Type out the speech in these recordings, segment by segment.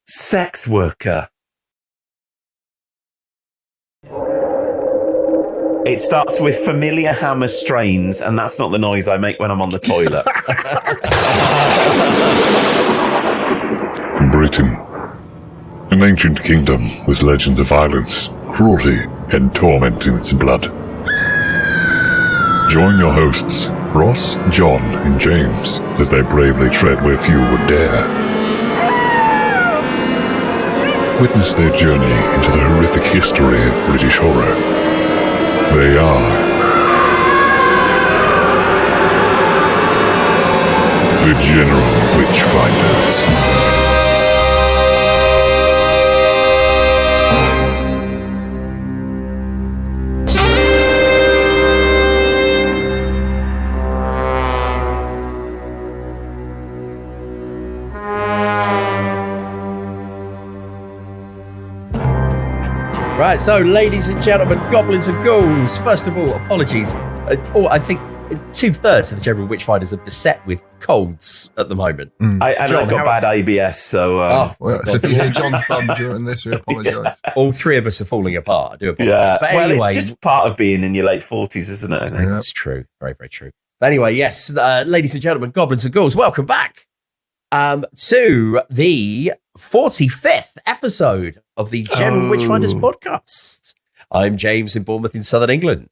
Sex worker. It starts with familiar hammer strains, and that's not the noise I make when I'm on the toilet. Britain. An ancient kingdom with legends of violence, cruelty, and torment in its blood. Join your hosts, Ross, John, and James, as they bravely tread where few would dare. Witness their journey into the horrific history of British horror. They are the General Witchfinders. Right, so ladies and gentlemen, goblins and ghouls, first of all, apologies. I think 2/3 of the General Witchfinders are beset with colds at the moment. I've got bad ABS, so... so if you hear John's bum during this, we apologise. All three of us are falling apart. I do apologise. Yeah. But anyway, well, it's just part of being in your late 40s, isn't it? I think. It's true. Very, very true. But anyway, yes, ladies and gentlemen, goblins and ghouls, welcome back to the 45th episode of the General Witchfinders podcast. I'm James in Bournemouth in southern England.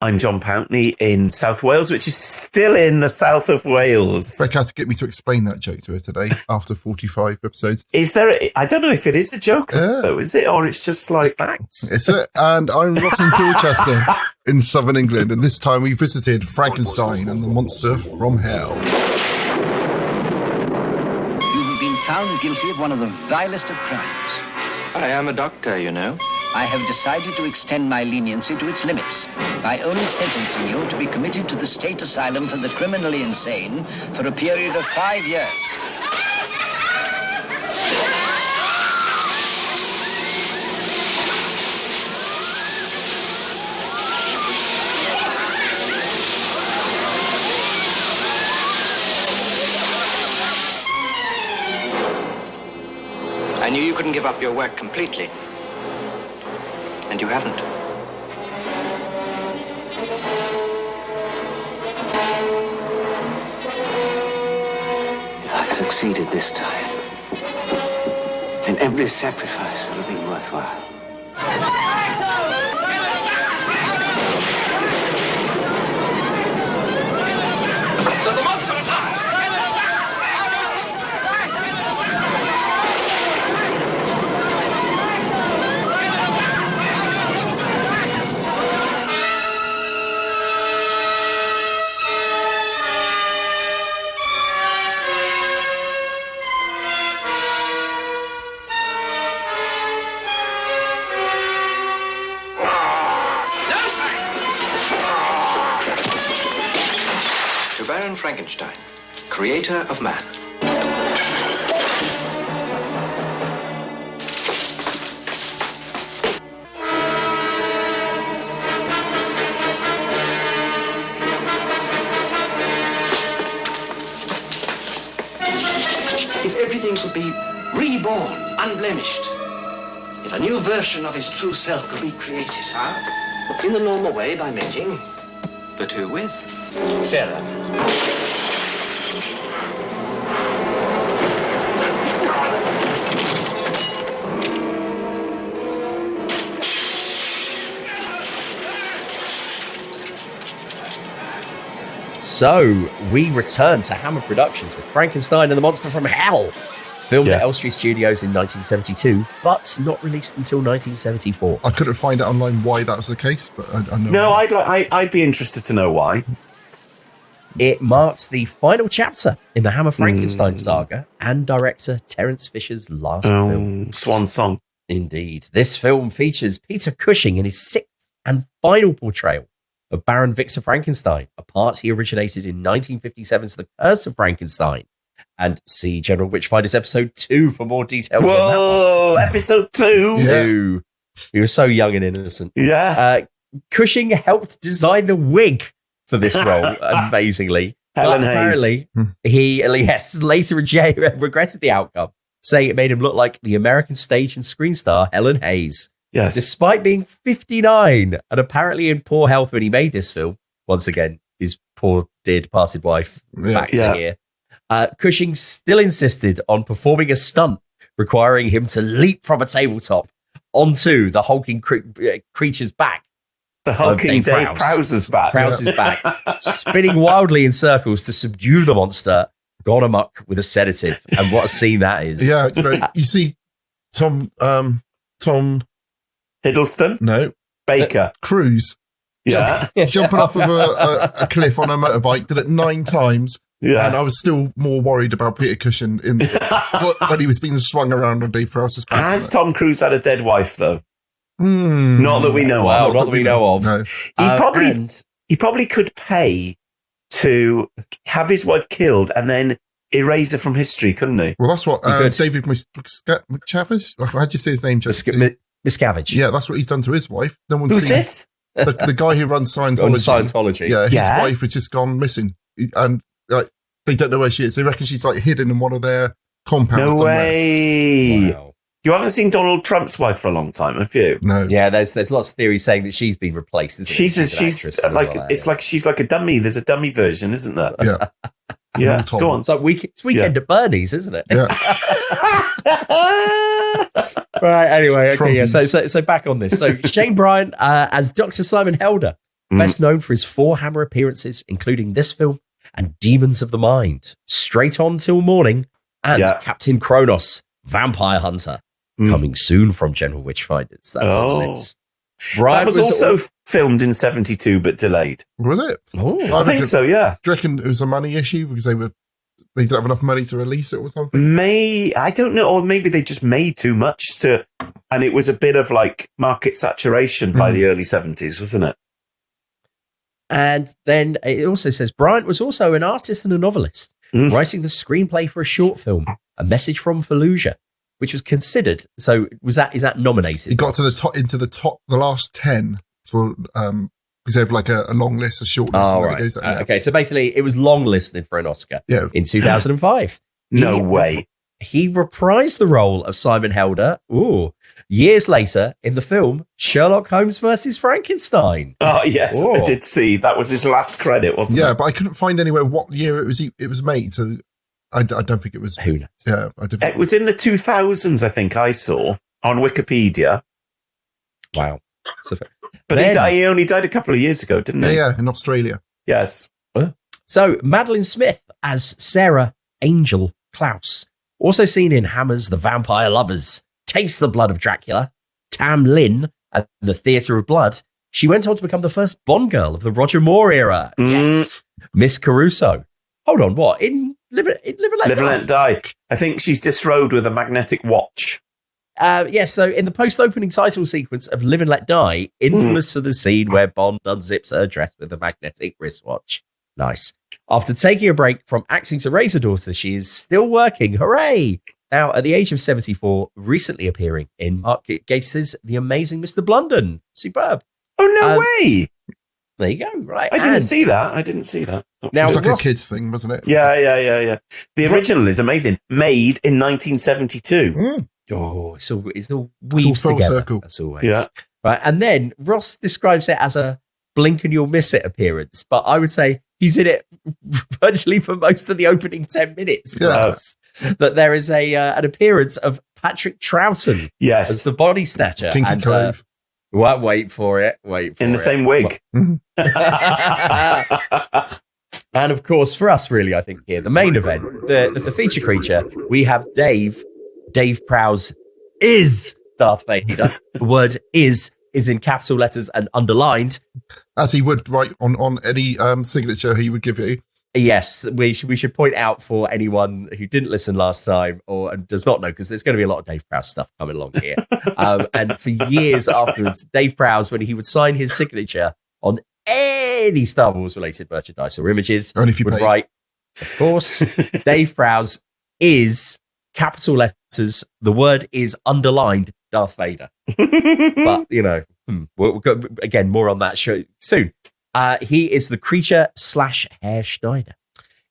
I'm John Pountney in South Wales, which is still in the south of Wales. Beck had to get me to explain that joke to her today after 45 episodes. Is there? I don't know if it is a joke, though, is it? Or it's just like facts? It's it. And I'm Ross in Dorchester in southern England. And this time we visited Frankenstein and the monster from hell. Found guilty of one of the vilest of crimes. I am a doctor, you know. I have decided to extend my leniency to its limits by only sentencing you to be committed to the state asylum for the criminally insane for a period of 5 years. I knew you couldn't give up your work completely. And you haven't. If I succeeded this time, then every sacrifice would have been worthwhile. There's a monster attack! Baron Frankenstein, creator of man. If everything could be reborn, unblemished, if a new version of his true self could be created, in the normal way by mating. But who with? Sarah. So, we return to Hammer Productions with Frankenstein and the Monster from Hell, filmed at Elstree Studios in 1972, but not released until 1974. I couldn't find out online why that was the case, but I know. No, I'd be interested to know why. It marks the final chapter in the Hammer Frankenstein saga and director Terence Fisher's last film. Swan song. Indeed. This film features Peter Cushing in his sixth and final portrayal of Baron Victor Frankenstein, a part he originated in 1957's The Curse of Frankenstein. And see General Witchfinders episode 2 for more details. Whoa, episode 2. Yeah. He was so young and innocent. Yeah. Cushing helped design the wig for this role, amazingly. Helen Hayes. Apparently, he later regretted the outcome saying it made him look like the American stage and screen star Helen Hayes. Yes. Despite being 59 and apparently in poor health when he made this film, once again, his poor dear departed wife back to here, Cushing still insisted on performing a stunt requiring him to leap from a tabletop onto the hulking creature's back. The hulking Dave Prowse's back. Prowse's back, spinning wildly in circles to subdue the monster, gone amok with a sedative. And what a scene that is. Yeah, you see Tom Hiddleston? No. Baker. Cruise. Yeah. Jumping off of a cliff on a motorbike, did it 9 times. Yeah. And I was still more worried about Peter Cushing when he was being swung around on Dave Prowse's back. Has Tom Cruise had a dead wife, though? Not that we know of. Not that we know of. No. He probably could pay to have his wife killed and then erase her from history, couldn't he? Well, that's what David McChavis, how'd you say his name? Miscavige. Yeah, that's what he's done to his wife. Who's this? The guy who runs Scientology. Yeah, his wife has just gone missing. And they don't know where she is. They reckon she's hidden in one of their compounds. No somewhere. way. Wow. You haven't seen Donald Trump's wife for a long time, have you? No. Yeah, there's lots of theories saying that she's been replaced. She's like a dummy. There's a dummy version, isn't there? Yeah. Yeah. Go on. It's like it's weekend at Bernie's, isn't it? Yeah. Right. Anyway. Okay. Yeah. So back on this. So Shane Bryant as Dr. Simon Helder, best known for his 4 Hammer appearances, including this film and Demons of the Mind, Straight On Till Morning, and Captain Kronos, Vampire Hunter. Coming soon from General Witchfinders. That's on the list. That was also filmed in 72 but delayed. Was it? Oh, I think so, yeah. Do you reckon it was a money issue because they didn't have enough money to release it or something? I don't know, or maybe they just made too much and it was a bit of market saturation by the early 70s, wasn't it? And then it also says Bryant was also an artist and a novelist, writing the screenplay for a short film, A Message from Fallujah, which was considered. So is that nominated? He got to the last 10 for because they have a long list, a short list. Right. Okay, so basically it was long listed for an Oscar. In 2005. No way. He reprised the role of Simon Helder years later in the film Sherlock Holmes versus Frankenstein. Oh yes, I did see that was his last credit, wasn't it? Yeah, but I couldn't find anywhere what year it was made. So I don't think it was. Who knows? Yeah, it was in the 2000s. I think I saw on Wikipedia. Wow. But he only died a couple of years ago, didn't he? Yeah, in Australia. Yes. So Madeline Smith as Sarah Angel Klaus, also seen in Hammer's The Vampire Lovers, Taste the Blood of Dracula, Tam-Lin, and The Theatre of Blood. She went on to become the first Bond girl of the Roger Moore era. Yes. Miss Caruso. Hold on, what? In Live and Let Die. I think she's disrobed with a magnetic watch. So in the post-opening title sequence of Live and Let Die, infamous for the scene where Bond unzips her dress with a magnetic wristwatch. Nice. After taking a break from acting to raise her daughter, she is still working. Hooray! Now, at the age of 74, recently appearing in Mark Gatiss's The Amazing Mr. Blunden. Superb. Oh, no way! There you go. Right. I didn't see that. Now, it was a kid's thing, wasn't it? Yeah. The original is amazing. Made in 1972. Oh, it's all weaves full together. Circle. That's always. Yeah. Right. And then Ross describes it as a blink and you'll miss it appearance. But I would say he's in it virtually for most of the opening 10 minutes. Yeah. That there is an appearance of Patrick Troughton as the body snatcher. Kinky Clove. Wait for it. In the same wig. And of course, for us, really, I think here, the main event, the feature creature, we have Dave Prowse is Darth Vader. The word is in capital letters and underlined. As he would write on any signature he would give you. Yes, we should point out for anyone who didn't listen last time and does not know, because there's going to be a lot of Dave Prowse stuff coming along here. And for years afterwards, Dave Prowse, when he would sign his signature on any Star Wars related merchandise or images, only if you would write, of course, Dave Prowse is capital letters. The word is underlined Darth Vader. But, we'll go, again, more on that show soon. He is the creature / Herr Schneider.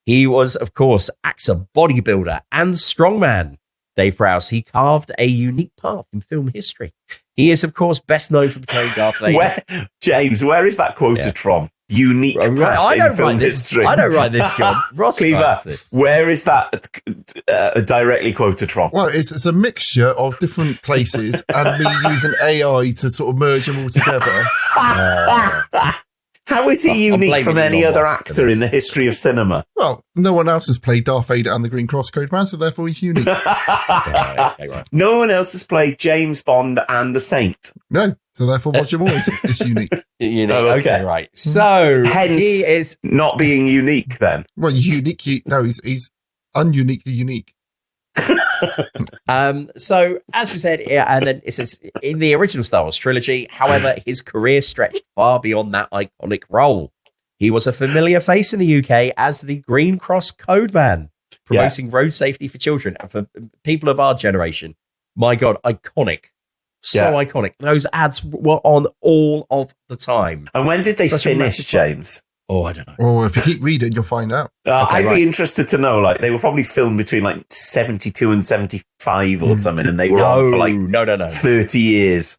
He was, of course, actor, bodybuilder, and strongman. Dave Prowse, he carved a unique path in film history. He is, of course, best known for portraying Darth Vader. James, where is that quoted from? Unique path in film history. I don't write this, John. Ross Cleaver, where is that directly quoted from? Well, it's a mixture of different places and me using AI to sort of merge them all together. How is he unique from any other actor in the history of cinema? Well, no one else has played Darth Vader and the Green Cross Code Man, so therefore he's unique. Right. No one else has played James Bond and the Saint. No, so therefore Roger Moore is unique. Okay, right. So hence he is not being unique then. Well, unique. No, he's ununiquely unique. So as we said, and then it says in the original Star Wars trilogy, however, his career stretched far beyond that iconic role. He was a familiar face in the UK as the Green Cross Code Man, promoting road safety for children and for people of our generation. My God, iconic. So iconic. Those ads were on all of the time. And when did they finish, James? Oh, I don't know. Well, if you keep reading, you'll find out. I'd be interested to know. Like, they were probably filmed between like 72 and 75 or something, and they were on for like 30 years.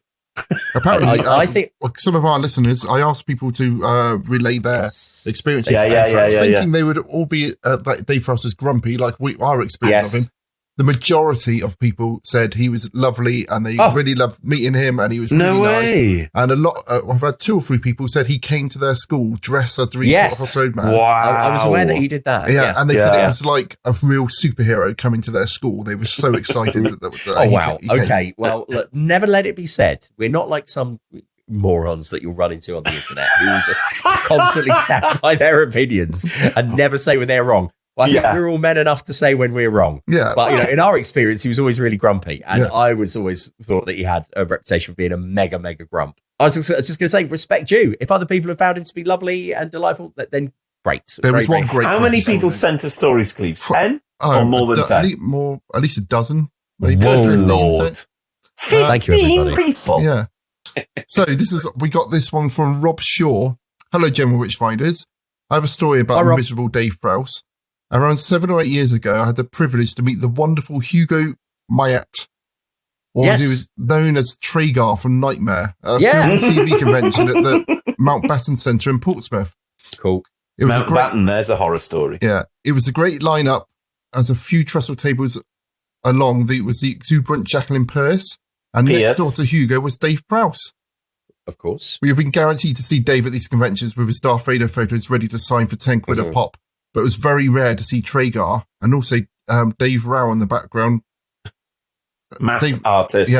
Apparently, I think some of our listeners, I asked people to relay their experiences. Thinking they would all be like Dave Prowse is grumpy, like our experience of him. The majority of people said he was lovely and they really loved meeting him and he was really nice. And a lot, I've had 2 or 3 people said he came to their school dressed as the Road Man. Wow. I was aware that he did that. Yeah, and they said it was like a real superhero coming to their school. They were so excited. Okay, well, look, never let it be said. We're not like some morons that you'll run into on the internet who just constantly stand by their opinions and never say when they're wrong. Well, I think we're all men enough to say when we're wrong. Yeah. But, in our experience, he was always really grumpy. And I was always thought that he had a reputation of being a mega, mega grump. I was just going to say, respect due. If other people have found him to be lovely and delightful, then great. There was one great. How many people sent us stories, Cleves? 10? Or more than 10? At least a dozen. Maybe. Good Lord. 15 Thank you, everybody. People. Yeah. So we got this one from Rob Shaw. Hello, General Witchfinders. I have a story about miserable Dave Prowse. Around 7 or 8 years ago, I had the privilege to meet the wonderful Hugo Mayet, or as he was known as Tragar from Nightmare, a film and TV convention at the Mountbatten Centre in Portsmouth. Cool. Mountbatten, there's a horror story. Yeah, it was a great lineup. As a few trestle tables along, was the exuberant Jacqueline Pearce, and next door to Hugo was Dave Prowse. Of course. We have been guaranteed to see Dave at these conventions with his Darth Vader photos ready to sign for 10 quid a pop. But it was very rare to see Tragar and also Dave Rao in the background. Matte artist.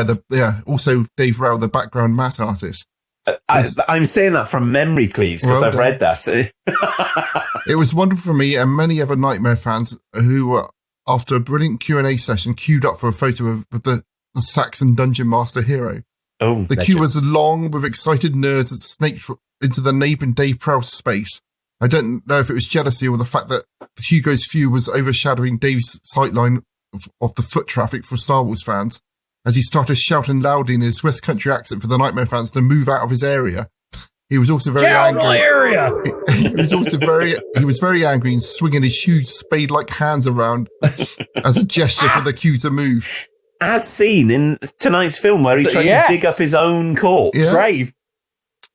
Also Dave Rao, the background matte artist. I'm saying that from memory, Cleves, because I've read that. It was wonderful for me and many other Nightmare fans who were, after a brilliant Q&A session, queued up for a photo of the Saxon Dungeon Master hero. Oh, the queue was long with excited nerds that snaked into the neighbouring Dave Prowse space. I don't know if it was jealousy or the fact that Hugo's view was overshadowing Dave's sightline of the foot traffic for Star Wars fans, as he started shouting loudly in his West Country accent for the Nightmare fans to move out of his area. He was also very angry. He was very angry and swinging his huge spade-like hands around as a gesture for the queue to move. As seen in tonight's film, where he tries to dig up his own corpse. Yeah. Brave.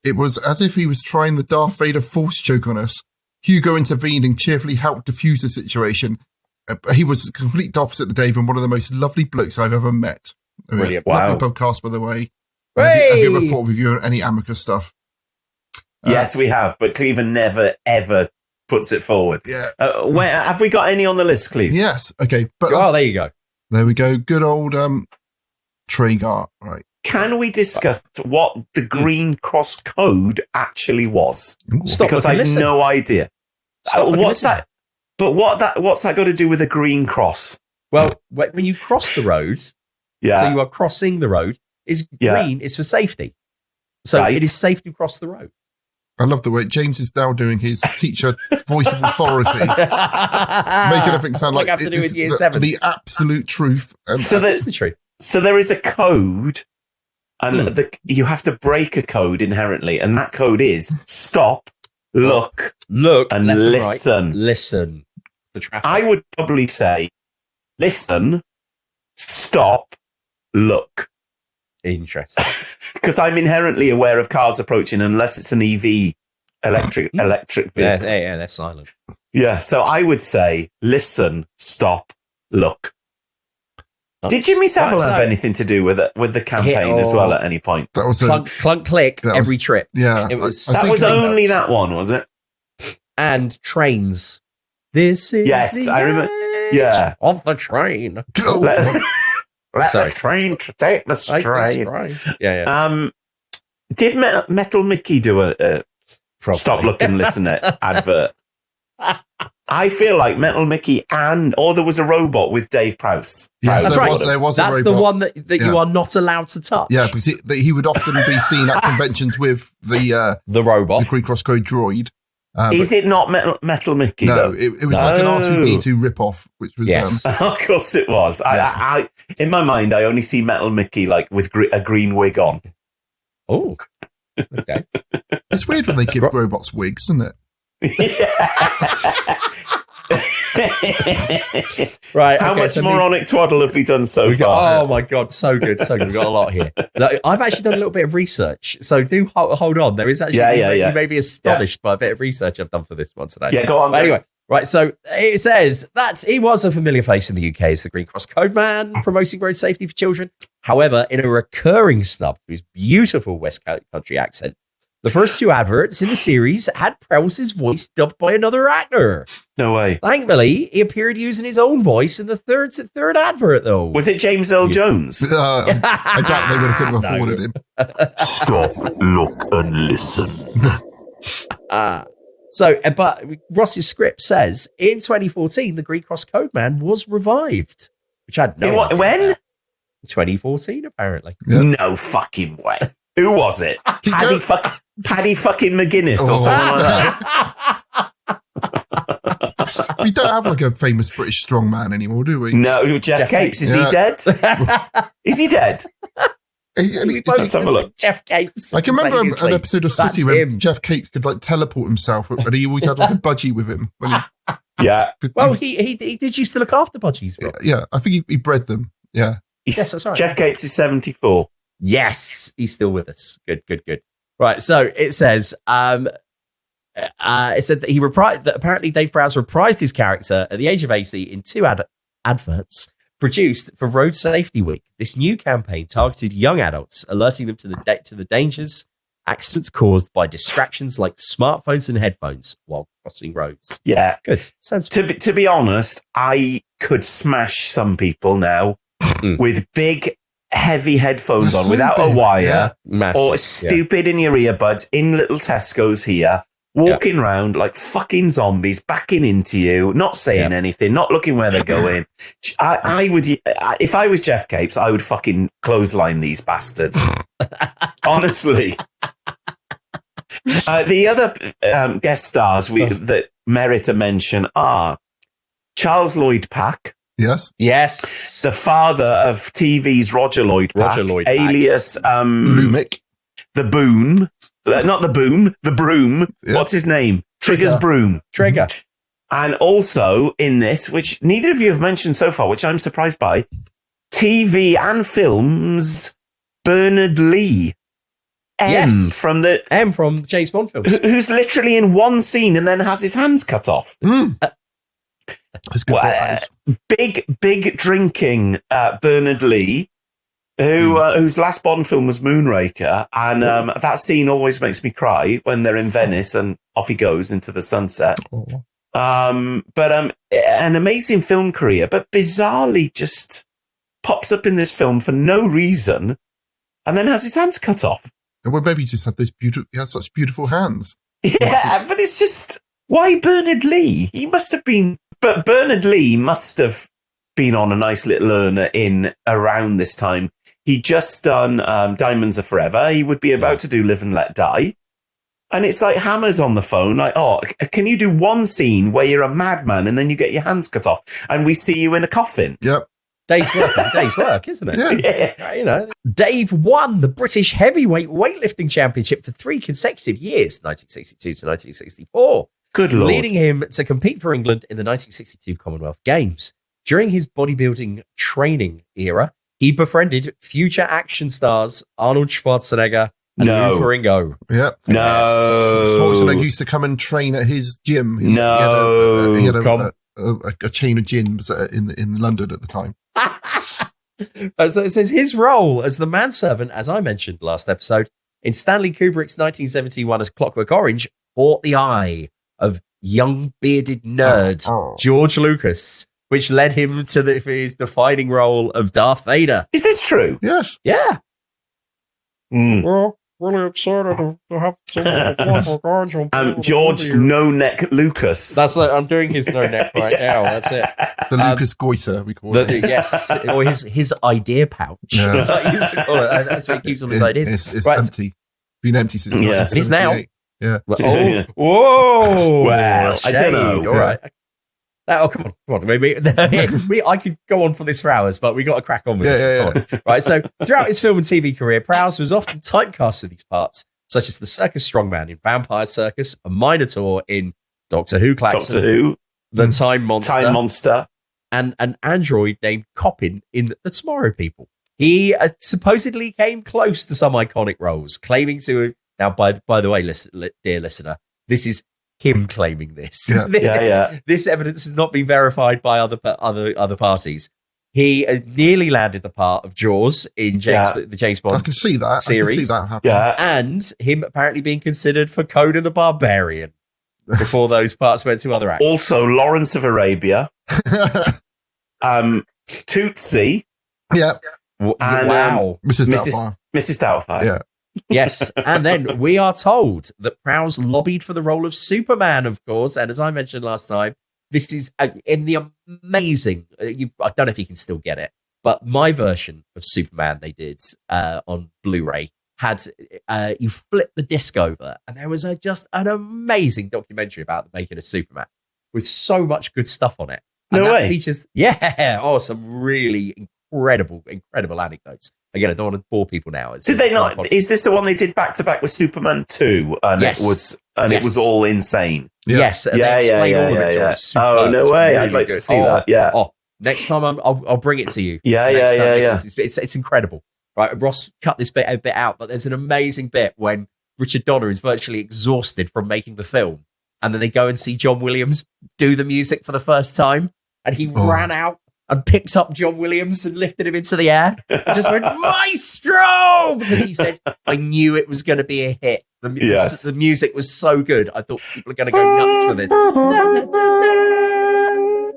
It was as if he was trying the Darth Vader force choke on us. Hugo intervened and cheerfully helped defuse the situation. He was the complete opposite to Dave and one of the most lovely blokes I've ever met. Brilliant. Wow. Lovely podcast, by the way. Have you ever thought of reviewing any Amicus stuff? Yes, we have, but Cleaver never, ever puts it forward. Yeah. Where have we got any on the list, Cleaver? Yes. Okay. But there you go. There we go. Good old Tragar. Right. Can we discuss what the Green Cross Code actually was? Because I have no idea. What's that? But what's that got to do with a green cross? Well, when you cross the road, so you are crossing the road, green is for safety. So it is safe to cross the road. I love the way James is now doing his teacher voice of authority, making everything sound like have to do with year 7. The absolute truth. So that's the truth. So there is a code, and you have to break a code inherently, and that code is stop, look, and listen. Listen. For traffic. I would probably say listen, stop, look. Interesting. Because I'm inherently aware of cars approaching unless it's an EV, electric vehicle. Yeah, they're silent. Yeah, so I would say, listen, stop, look. Did Jimmy Savile have anything to do with it, with the campaign as well at any point? That was clunk, click, every trip. Yeah. It was, that was only that one, was it? And trains. This is I remember. Yeah. Of the train. Let the train take the strain. Yeah. Did Metal Mickey do a stop, look, and listen advert? I feel like Metal Mickey or there was a robot with Dave Prowse. Yeah, that's right. There was That's a robot. the one that you are not allowed to touch. Yeah, because he would often be seen at conventions with the robot, the Green Cross Code droid. Is it not Metal Mickey? No, it was like an R2D2 ripoff, which was. Yes. Of course it was. Yeah. I in my mind, I only see Metal Mickey like with a green wig on. Oh, okay. It's weird when they give robots wigs, isn't it? Right. How much moronic twaddle have we done so far? Oh my God, so good. We've got a lot here. I've actually done a little bit of research, so do hold on. There is actually you may be astonished by a bit of research I've done for this one today. Yeah, go on. Anyway, right. So it says that he was a familiar face in the UK as the Green Cross Code Man, promoting road safety for children. However, in a recurring snub to his beautiful West Country accent, the first two adverts in the series had Prowse's voice dubbed by another actor. No way. Thankfully, he appeared using his own voice in the third advert, though. Was it James Earl Jones? I doubt they would have afforded him. Stop, look, and listen. But Ross's script says, in 2014, the Green Cross Code Man was revived, which I had no idea. When? 2014, apparently. Yeah. No fucking way. Who was it? Paddy fucking McGuinness or something like that. We don't have like a famous British strongman anymore, do we? No, Jeff Capes. Is he dead? Is he dead? Let's have a look. Jeff Capes. I can remember an episode of City where Jeff Capes could like teleport himself, and he always had like a budgie with him. Yeah. Well, he did used to look after budgies. Bro. Yeah, I think he bred them. Yeah. Yes, that's right. Jeff Capes is 74. Yes, he's still with us. Good. Right, so it says, it said that apparently Dave Prowse reprised his character at the age of 80 in two adverts produced for Road Safety Week. This new campaign targeted young adults, alerting them to the dangers, accidents caused by distractions like smartphones and headphones while crossing roads. Yeah, good. To be honest, I could smash some people now with big, heavy headphones on without a wire, or stupid in your earbuds in little Tesco's here, walking around like fucking zombies, backing into you, not saying anything, not looking where they're going. I would, if I was Jeff Capes, I would fucking clothesline these bastards. Honestly. The other guest stars that merit a mention are Charles Lloyd Pack. Yes. The father of TV's Roger Lloyd Pack, alias Lumic. The Boom. Not the Boom, the Broom. Yes. What's his name? Trigger's Broom. Trigger. And also in this, which neither of you have mentioned so far, which I'm surprised by, TV and films, Bernard Lee. From James Bond films. Who's literally in one scene and then has his hands cut off. Big drinking Bernard Lee, whose last Bond film was Moonraker, and that scene always makes me cry when they're in Venice and off he goes into the sunset. But an amazing film career, but bizarrely just pops up in this film for no reason, and then has his hands cut off. Well, maybe he just had he had such beautiful hands. Yeah, but it's just, why Bernard Lee? He must have been. But Bernard Lee must have been on a nice little earner in around this time. He'd just done Diamonds Are Forever. He would be about to do Live and Let Die. And it's like Hammer's on the phone, like, oh, can you do one scene where you're a madman and then you get your hands cut off and we see you in a coffin? Yep. Day's work, isn't it? Yeah. You know, Dave won the British Heavyweight Weightlifting Championship for 3 consecutive years, 1962 to 1964. Good Lord. Leading him to compete for England in the 1962 Commonwealth Games. During his bodybuilding training era, he befriended future action stars Arnold Schwarzenegger and Lou Ferrigno. Yeah. No. Schwarzenegger used to come and train at his gym. He had a chain of gyms in London at the time. So it says his role as the manservant, as I mentioned last episode, in Stanley Kubrick's 1971 as Clockwork Orange, caught the eye of young bearded nerd George Lucas, which led him to his defining role of Darth Vader. Is this true? Yes. Yeah. Well, really excited to have Clockwork Orange on George No Neck Lucas. That's what I'm doing his no neck right now. That's it. The Lucas Goiter, we call it. Yes, or his idea pouch. Yeah. I used to call it. That's what he keeps on his ideas. It's Right. empty. Been empty since It is now. 1978. Yeah. Well, whoa! Well, I don't know. All right. Oh, come on. Maybe I could go on for this for hours, but we got to crack on with it. Yeah. Right. So throughout his film and TV career, Prowse was often typecast for these parts, such as the circus strongman in Vampire Circus, a Minotaur in Doctor Who Klaxon, Doctor Who, the Time Monster, and an android named Coppin in The Tomorrow People. He supposedly came close to some iconic roles, claiming to. Now, by the way, dear listener, this is him claiming this. Yeah. This evidence has not been verified by other parties. He nearly landed the part of Jaws in the James Bond. I can see that series. I can see that happen. Yeah. And him apparently being considered for Conan the Barbarian before those parts went to other actors. Also, Lawrence of Arabia, Tootsie. Yeah. And, wow. Mrs. Doubtfire. Yeah. Yes. And then we are told that Prowse lobbied for the role of Superman, of course. And as I mentioned last time, this is in the amazing, I don't know if you can still get it, but my version of Superman they did on Blu-ray had, you flip the disc over and there was just an amazing documentary about the making of Superman with so much good stuff on it. And No way. Features, some really incredible anecdotes. Again, I don't want to bore people now. Did they not? Is this the one they did back to back with Superman 2? And yes. It was all insane. Yeah. Yes. And Yeah. Oh, no way. I'd like to see that. Yeah. Oh, next time I'll bring it to you. Yeah. It's incredible. Right. Ross cut this bit out, but there's an amazing bit when Richard Donner is virtually exhausted from making the film. And then they go and see John Williams do the music for the first time. And he ran out and picked up John Williams and lifted him into the air. And just went, Maestro! Because he said, I knew it was going to be a hit. The music was so good. I thought people are going to go nuts for this.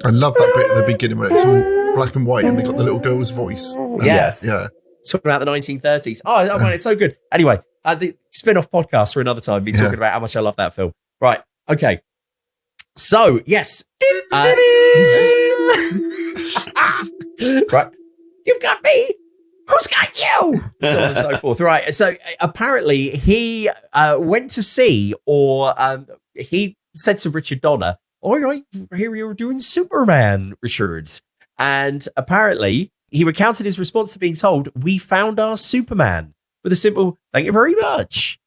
I love that bit at the beginning when it's all black and white and they got the little girl's voice. Yes. Yeah. Talking about the 1930s. Oh man, it's so good. Anyway, the spin-off podcast for another time, me talking about how much I love that film. Right. Okay. So, yes. Right. You've got me. Who's got you? So on and so forth. Right. So apparently he went to see, or he said to Richard Donner, all right, here you were doing Superman, Richard. And apparently he recounted his response to being told, we found our Superman, with a simple, thank you very much.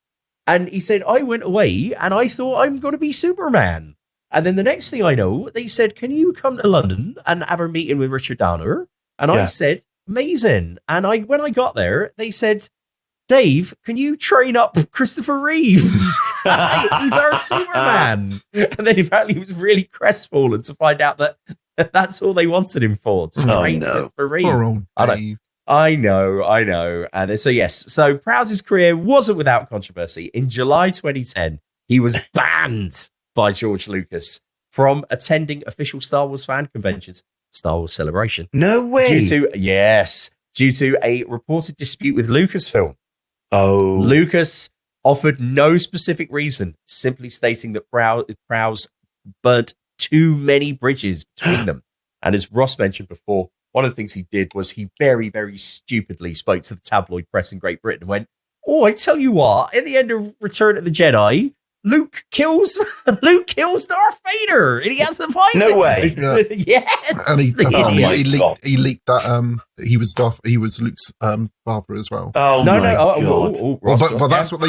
And he said, I went away and I thought I'm going to be Superman. And then the next thing I know, they said, can you come to London and have a meeting with Richard Donner? And I said, amazing. And when I got there, they said, Dave, can you train up Christopher Reeve? He's our Superman. And then apparently he was really crestfallen to find out that that's all they wanted him for, to train Christopher Reeve. Poor old Dave. I know. And so Prowse's career wasn't without controversy. In July 2010, he was banned by George Lucas from attending official Star Wars fan conventions, Star Wars Celebration. No way. Due to a reported dispute with Lucasfilm. Oh. Lucas offered no specific reason, simply stating that Prowse burnt too many bridges between them. And as Ross mentioned before, one of the things he did was he very, very stupidly spoke to the tabloid press in Great Britain and went, oh, I tell you what, at the end of Return of the Jedi, Luke kills Darth Vader, and he has to fight. No way. Yes. And he leaked that he was Luke's father as well. Oh no, my God. But that's what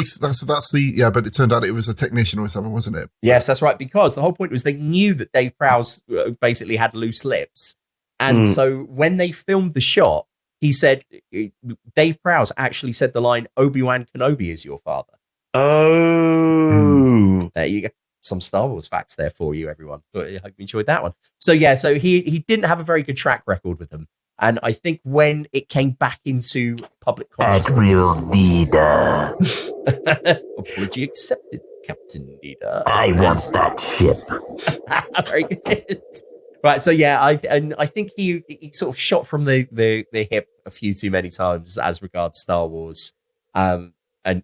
but it turned out it was a technician or something, wasn't it? Yes, that's right. Because the whole point was they knew that Dave Prowse basically had loose lips. And so when they filmed the shot, he said, Dave Prowse actually said the line, Obi-Wan Kenobi is your father. Oh. There you go. Some Star Wars facts there for you, everyone. I hope you enjoyed that one. So yeah, so he didn't have a very good track record with them. And I think when it came back into public consciousness... Vader. Apology accepted, Captain Leader. I want that ship. Very good. Right, so yeah, I think he sort of shot from the hip a few too many times as regards Star Wars. And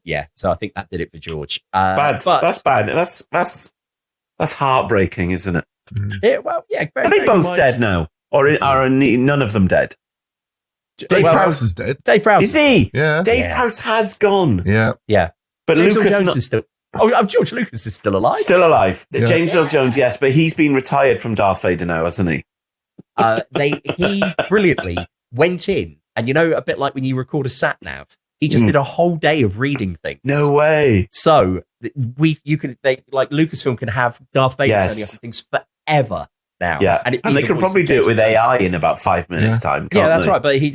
yeah, so I think that did it for George. Bad. But, that's bad. That's heartbreaking, isn't it? Well, yeah. Are they both dead now? Or are none of them dead? Dave Prowse is dead. Dave Prowse. Is he? Yeah. Dave Prowse has gone. Yeah. Yeah. But James Lucas... Earl Jones is still... George Lucas is still alive. Still alive. Yeah. James Earl Jones, yes, but he's been retired from Darth Vader now, hasn't he? He brilliantly went in, and a bit like when you record a sat nav, he just did a whole day of reading things. No way. So Lucasfilm can have Darth Vader turning up things forever now. Yeah, and they can probably do it with AI in about 5 minutes time. Can't that's they? right. But he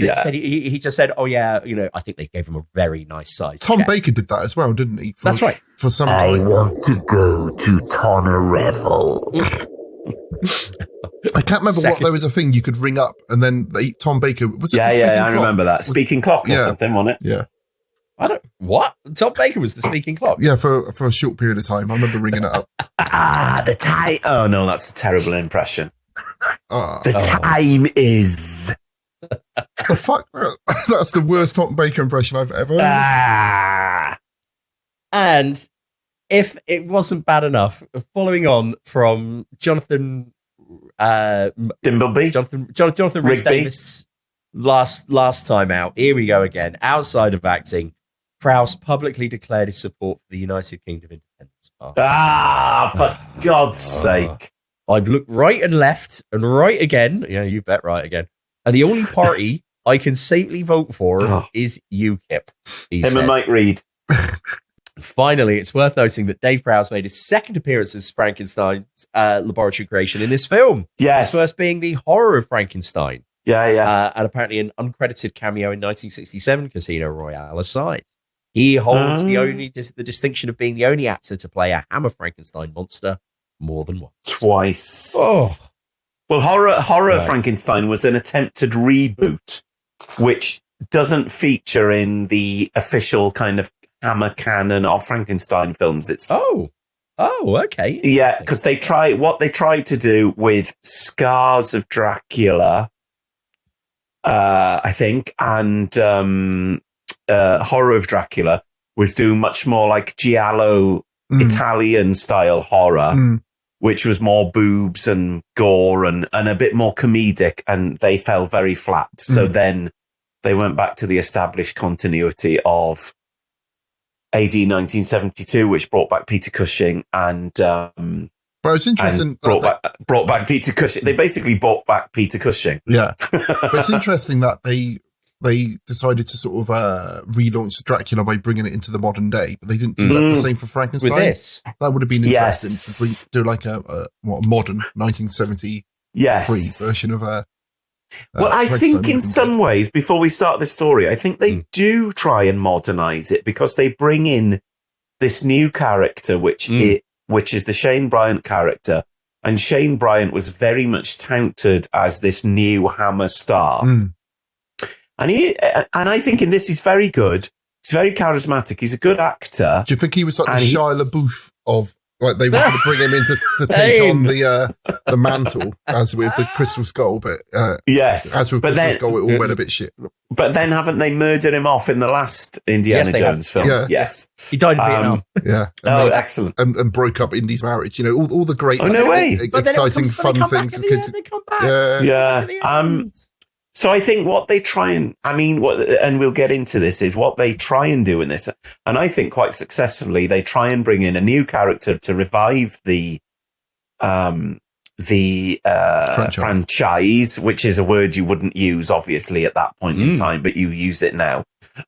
just said, "Oh yeah, I think they gave him a very nice size." Tom Baker did that as well, didn't he? That's right. For some, I want to go to Tonnerevel. I can't remember what there was a thing you could ring up, and then Tom Baker was. I remember that speaking clock or something, wasn't it? Yeah. What? Tom Baker was the speaking clock. Yeah, for a short period of time. I remember ringing it up. The time. Oh no, that's a terrible impression. Time is. The fuck? That's the worst Tom Baker impression I've ever heard. And if it wasn't bad enough, following on from Jonathan Dimbleby, Jonathan Rhys Davis last time out. Here we go again. Outside of acting, Prowse publicly declared his support for the United Kingdom Independence Party. For God's sake. I've looked right and left and right again. Yeah, you bet right again. And the only party I can safely vote for is UKIP. Him and Mike Reed. Finally, it's worth noting that Dave Prowse made his second appearance as Frankenstein's laboratory creation in this film. Yes. His first being the Horror of Frankenstein. Yeah. And apparently an uncredited cameo in 1967, Casino Royale aside. He holds the distinction of being the only actor to play a Hammer Frankenstein monster more than once. Twice. Oh. Well, Horror of Frankenstein was an attempted reboot, which doesn't feature in the official kind of Hammer canon of Frankenstein films. It's okay. Yeah, because they tried to do with Scars of Dracula, I think, and Horror of Dracula was doing much more like giallo Italian style horror, which was more boobs and gore and a bit more comedic, and they fell very flat. So then they went back to the established continuity of AD 1972, which brought back Peter Cushing and but it's interesting brought back Peter Cushing. They basically brought back Peter Cushing. Yeah, but it's interesting that they decided to sort of relaunch Dracula by bringing it into the modern day, but they didn't do that the same for Frankenstein. With this, that would have been interesting to do like a modern 1973 version of a. Well, I think in some ways, before we start this story, I think they do try and modernize it because they bring in this new character, which is the Shane Bryant character. And Shane Bryant was very much touted as this new Hammer star. And I think in this, he's very good. He's very charismatic. He's a good actor. Do you think he was like the Shia LaBeouf of, like they wanted to bring him in to take on the mantle as with the Crystal Skull, but as with Crystal Skull, it all went a bit shit. But then haven't they murdered him off in the last Indiana Jones film? Yeah. Yes. He died in Vietnam. Yeah. Excellent. And broke up Indy's marriage. All the great, exciting, fun things. They come back. Yeah. So I think what they try and we'll get into this, is what they try and do in this, and I think quite successfully, they try and bring in a new character to revive the franchise, which is a word you wouldn't use, obviously, at that point in time, but you use it now.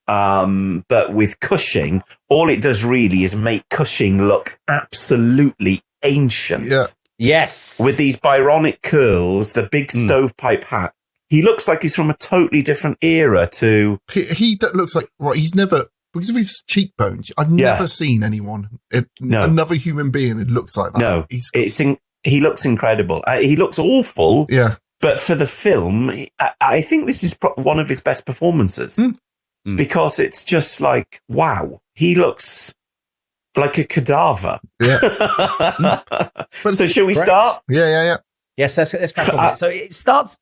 But with Cushing, all it does really is make Cushing look absolutely ancient. Yeah. Yes. With these Byronic curls, the big stovepipe hat, he looks like he's from a totally different era to... He looks like... Right, he's never... Because of his cheekbones, I've never seen anyone, another human being who looks like that. No, he looks incredible. He looks awful. Yeah. But for the film, I think this is one of his best performances because it's just like, wow, he looks like a cadaver. Yeah. So shall we start? Yeah. Yes, let's crack on. So it starts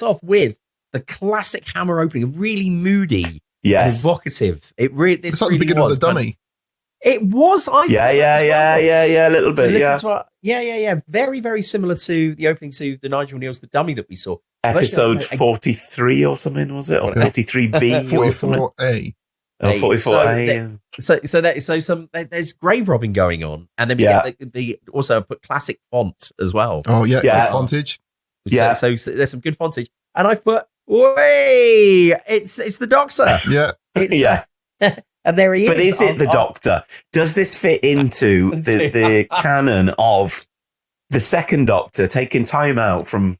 off with the classic Hammer opening, really moody, evocative. It's like the beginning of The Dummy. It was, yeah, a little bit, yeah. Very, very similar to the opening to the Nigel Neal's The Dummy that we saw. Episode 43 or something, was it? Or 43B or something? 44A. Oh, 44A. So there's grave robbing going on, and then we get the also put classic font as well. Oh yeah. Fontage. So there's some good fontage, and I've put, "Way, it's the Doctor." Yeah, and there he is. But is it the Doctor? Does this fit into the canon of the second Doctor taking time out from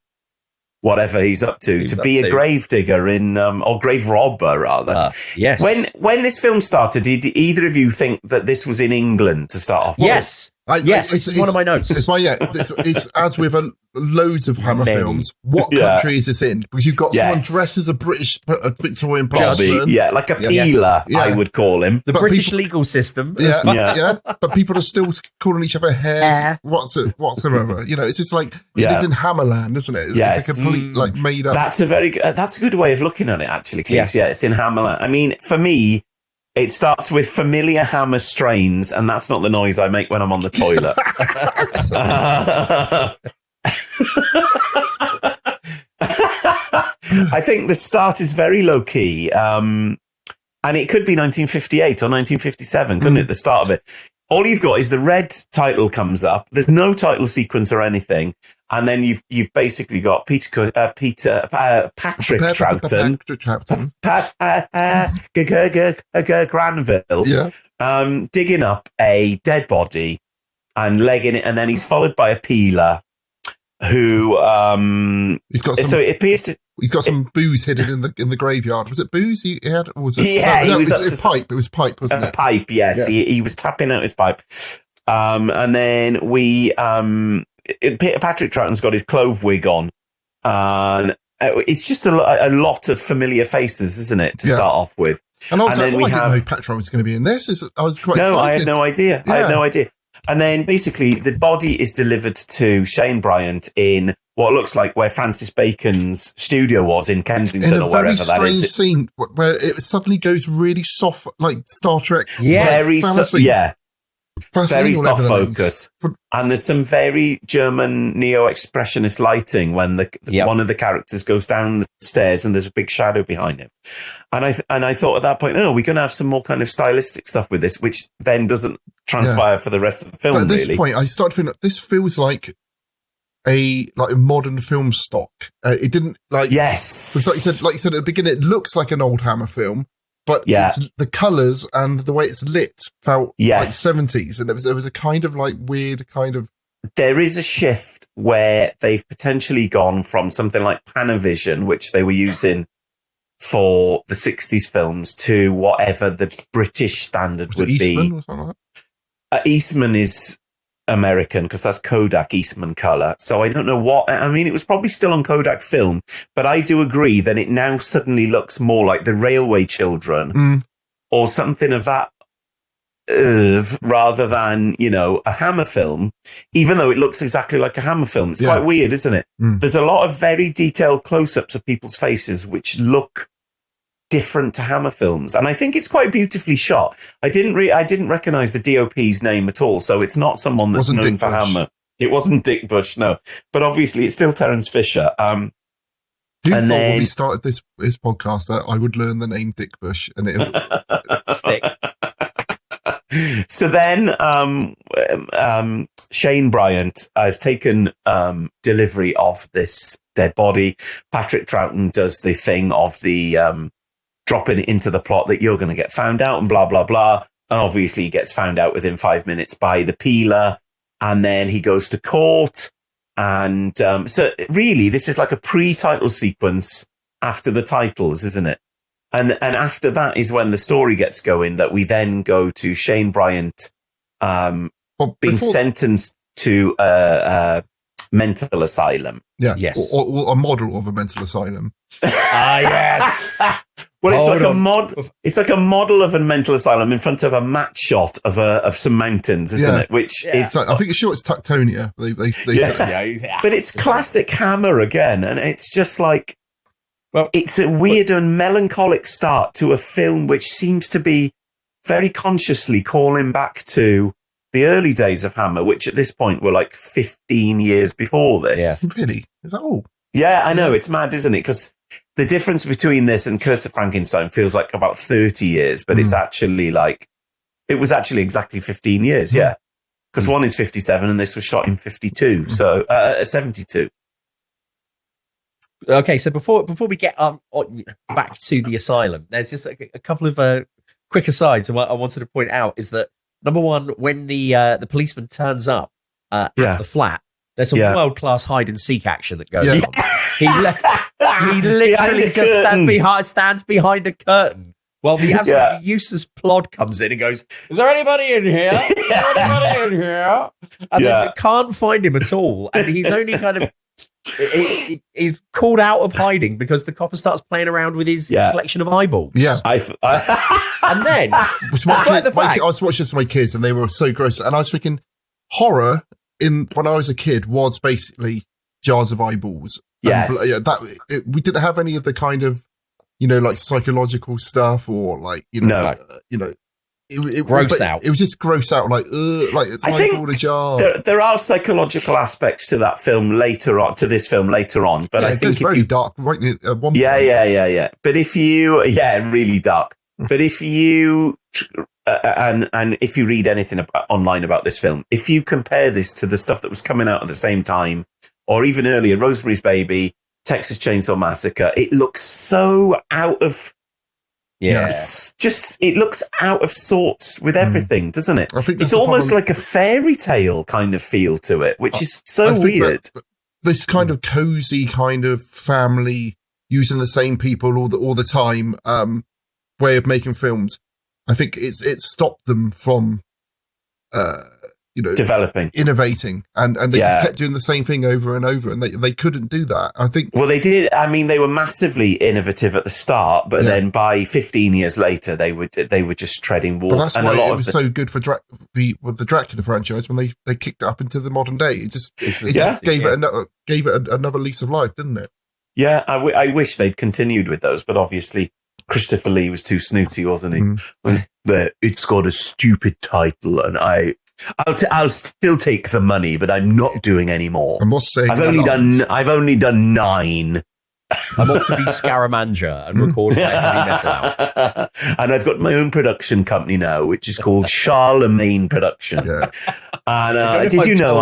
whatever he's up to be a grave digger or grave robber rather? Yes. When this film started, did either of you think that this was in England to start off with? Yes. It's one of my notes. It's as with loads of Hammer films. What country is this in? Because you've got someone dressed as a Victorian craftsman. Yeah, like a peeler, I would call him. The British legal system. But people are still calling each other hares whatsoever. It's just like it is in Hammerland, isn't it? It's a complete made up. That's a good way of looking at it, actually, Cleves. Yeah, it's in Hammerland. I mean, for me, it starts with familiar Hammer strains, and that's not the noise I make when I'm on the toilet. I think the start is very low key, and it could be 1958 or 1957, couldn't it? The start of it. All you've got is the red title comes up. There's no title sequence or anything, and then you've basically got Patrick Troughton, Granville, digging up a dead body and legging it, and then he's followed by a peeler who he's got some booze hidden in the graveyard. Was it booze he had? Or was it? It was pipe. It was pipe, wasn't it? A pipe, yes. Yeah. He was tapping out his pipe. And then Patrick Troughton's got his clove wig on. And it's just a lot of familiar faces, isn't it, to start off with? And also, I didn't know Patrick Troughton was going to be in this. I was quite excited. I had no idea. Yeah. I had no idea. And then basically the body is delivered to Shane Bryant in what looks like where Francis Bacon's studio was in Kensington or wherever that is. In a very strange scene where it suddenly goes really soft, like Star Trek. Yeah. Very soft focus. And there's some very German neo-expressionist lighting when one of the characters goes down the stairs and there's a big shadow behind him. And I thought at that point, we're going to have some more kind of stylistic stuff with this, which then doesn't transpire for the rest of the film. But at this point, I started feeling that this feels like a modern film stock. It didn't yes. Like you said at the beginning, it looks like an old Hammer film. But the colours and the way it's lit felt like 70s. And there was a kind of weird kind of... There is a shift where they've potentially gone from something like Panavision, which they were using for the 60s films, to whatever the British standard would Eastman be. Or something like that? Eastman is American because that's Kodak Eastman color. So I don't know what, I mean, it was probably still on Kodak film, but I do agree that it now suddenly looks more like The Railway Children or something of that rather than, a Hammer film, even though it looks exactly like a Hammer film. It's quite weird, isn't it? There's a lot of very detailed close-ups of people's faces which look different to Hammer films, and I think it's quite beautifully shot. I didn't recognize the DOP's name at all, so it's not someone that's known for Hammer. It wasn't Dick Bush, no, but obviously it's still Terence Fisher. Who thought when we started this podcast that I would learn the name Dick Bush and it stick? So then Shane Bryant has taken delivery of this dead body. Patrick Troughton does the thing of the dropping it into the plot that you're going to get found out and blah, blah, blah. And obviously he gets found out within 5 minutes by the peeler. And then he goes to court And so really, this is like a pre-title sequence after the titles, isn't it? And after that is when the story gets going, that we then go to Shane Bryant being sentenced to a mental asylum. Yeah. Yes. Or a model of a mental asylum. Yes. Well, it's like a model of a mental asylum in front of a matte shot of some mountains, isn't it? Which is, I think it's sure it's Tuctonia. They said. But it's classic Hammer again, and it's just like, it's a weird and melancholic start to a film which seems to be very consciously calling back to the early days of Hammer, which at this point were like 15 years before this. Yeah. Really? Is that all? Yeah, I know. It's mad, isn't it? Because the difference between this and Curse of Frankenstein feels like about 30 years, but it's actually it was actually exactly 15 years, yeah. Because one is 57 and this was shot in 52, so 72. Okay, so before we get back to the asylum, there's just a couple of quick asides. And what I wanted to point out is that, number one, when the policeman turns up at the flat, there's some world-class hide-and-seek action that goes on. He literally just stands behind a curtain while the absolutely useless plod comes in and goes, "Is there anybody in here? Is there anybody in here?" And then can't find him at all. And he's only kind of... He's called out of hiding because the copper starts playing around with his collection of eyeballs. Yeah. And then... I was watching this with my kids and they were so gross. And I was thinking, horror... when I was a kid was basically jars of eyeballs. Yes. We didn't have any of the kind of, like psychological stuff or like, gross out. It was just gross out, like it's eyeball in a jar. There are psychological aspects to that film later on, to this film later on, but I think it's very dark, right? At one point. Yeah. But if you, really dark. But if you, and if you read anything online about this film, if you compare this to the stuff that was coming out at the same time, or even earlier, Rosemary's Baby, Texas Chainsaw Massacre, it looks so out of, it looks out of sorts with everything, doesn't it? I think it's almost like a fairy tale kind of feel to it, which is so weird. This kind of cozy kind of family using the same people all the time, way of making films. I think it stopped them from, developing, innovating, and they just kept doing the same thing over and over, and they couldn't do that. I think. Well, they did. I mean, they were massively innovative at the start, but then by 15 years later, they were just treading water. But that's why it was so good for the Dracula franchise when they kicked it up into the modern day. It just gave it another lease of life, didn't it? Yeah, I wish they'd continued with those, but obviously Christopher Lee was too snooty, wasn't he? It's got a stupid title, and I'll still take the money, but I'm not doing any more. I must say, I've only done 9. I'm off to be Scaramanga and record my heavy metal out. And I've got my own production company now, which is called Charlemagne Production. Yeah. And did you know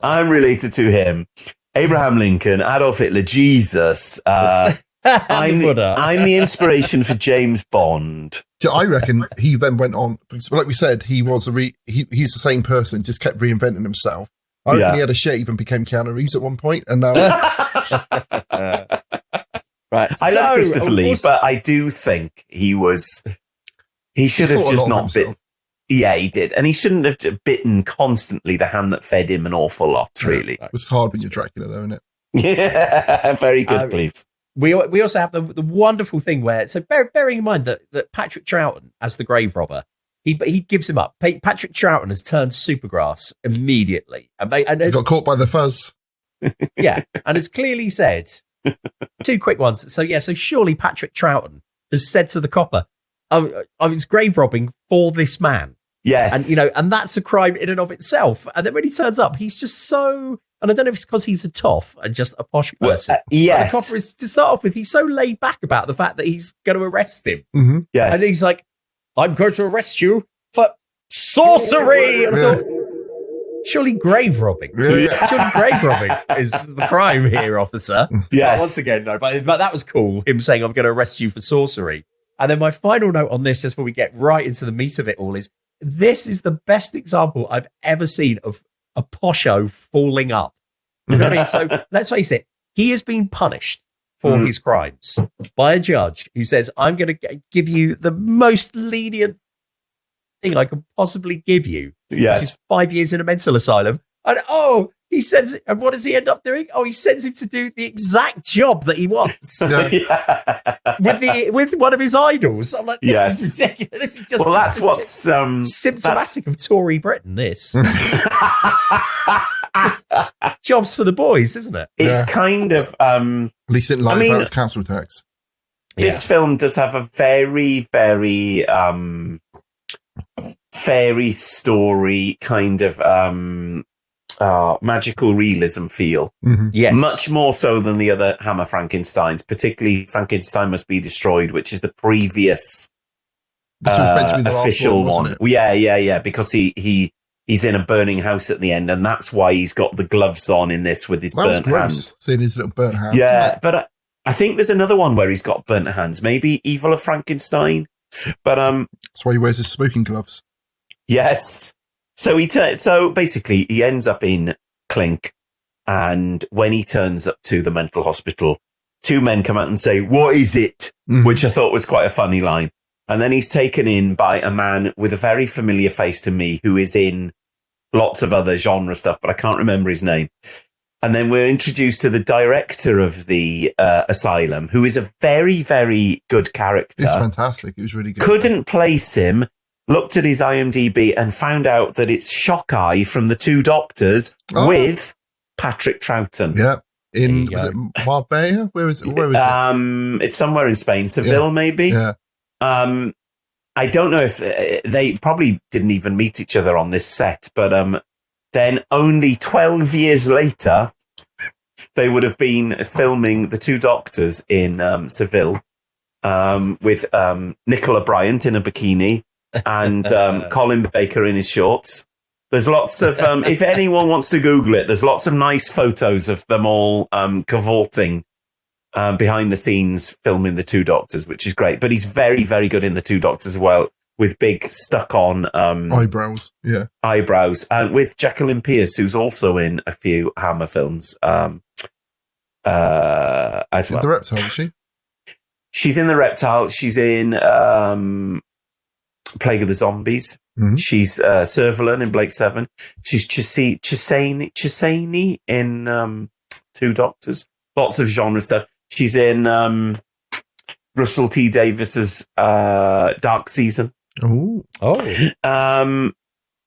I'm related to him? Abraham Lincoln, Adolf Hitler, Jesus. I'm the inspiration for James Bond. I reckon he then went on, because like we said, he's the same person, just kept reinventing himself. I reckon he had a shave and became Keanu Reeves at one point, and now... Right. I love Christopher Lee, but I do think he should have just not bitten. Yeah, he did. And he shouldn't have bitten constantly the hand that fed him an awful lot, really. It was hard when you're Dracula, though, isn't it? Yeah, very good, please. We also have the wonderful thing where, so bearing in mind that Patrick Troughton as the grave robber, he gives him up. Patrick Troughton has turned Supergrass immediately, and got caught by the fuzz. Yeah, and it's clearly said 2 quick ones. So surely Patrick Troughton has said to the copper, "I was grave robbing for this man." Yes, and that's a crime in and of itself. And then when he turns up, he's just so. And I don't know if it's because he's a toff and just a posh person. Yes. But the copper is, to start off with, he's so laid back about the fact that he's going to arrest him. Mm-hmm. Yes. And he's like, "I'm going to arrest you for sorcery." And I thought, surely grave robbing. Yeah. Surely grave robbing is the crime here, officer. Yes. But once again, no. But that was cool, him saying, "I'm going to arrest you for sorcery." And then my final note on this, just before we get right into the meat of it all, is this is the best example I've ever seen of a posho falling up. You know what I mean? So let's face it, he has been punished for his crimes by a judge who says, I'm going to give you the most lenient thing I could possibly give you. Yes. Which is 5 years in a mental asylum. And he sends it, and what does he end up doing? He sends him to do the exact job that he wants with one of his idols. I'm like, this is ridiculous. This is just that's what's symptomatic of Tory Britain. This jobs for the boys, isn't it? It's kind of at least it lies about its council tax. This film does have a very, very fairy story kind of magical realism feel. Yes. Much more so than the other Hammer Frankensteins, particularly Frankenstein Must Be Destroyed, which is the previous official one. Yeah, because he's in a burning house at the end, and that's why he's got the gloves on in this with his burnt hands. Seeing his little burnt hands. Yeah, but I think there's another one where he's got burnt hands. Maybe Evil of Frankenstein. But that's why he wears his smoking gloves. Yes. So basically he ends up in Clink, and when he turns up to the mental hospital, two men come out and say, "What is it?" Which I thought was quite a funny line. And then he's taken in by a man with a very familiar face to me, who is in lots of other genre stuff, but I can't remember his name. And then we're introduced to the director of the asylum, who is a very, very good character. It's fantastic. It was really good. Couldn't place him. Looked at his IMDb and found out that it's Shock Eye from The Two Doctors with Patrick Troughton. Yeah. Was it Marbella? Where is it? It's somewhere in Spain. Seville, maybe? Yeah. I don't know if they probably didn't even meet each other on this set, but then only 12 years later, they would have been filming The Two Doctors in Seville with Nicola Bryant in a bikini and Colin Baker in his shorts. There's lots of, if anyone wants to Google it, there's lots of nice photos of them all cavorting behind the scenes filming The Two Doctors, which is great. But he's very, very good in The Two Doctors as well, with big stuck-on eyebrows. Yeah, eyebrows, and with Jacqueline Pierce, who's also in a few Hammer films as well. The Reptile, is she? She's in The Reptile. She's in Plague of the Zombies. She's Servalan in Blake 7. She's Chisani in Two Doctors. Lots of genre stuff. She's in Russell T Davis's Dark Season. Oh.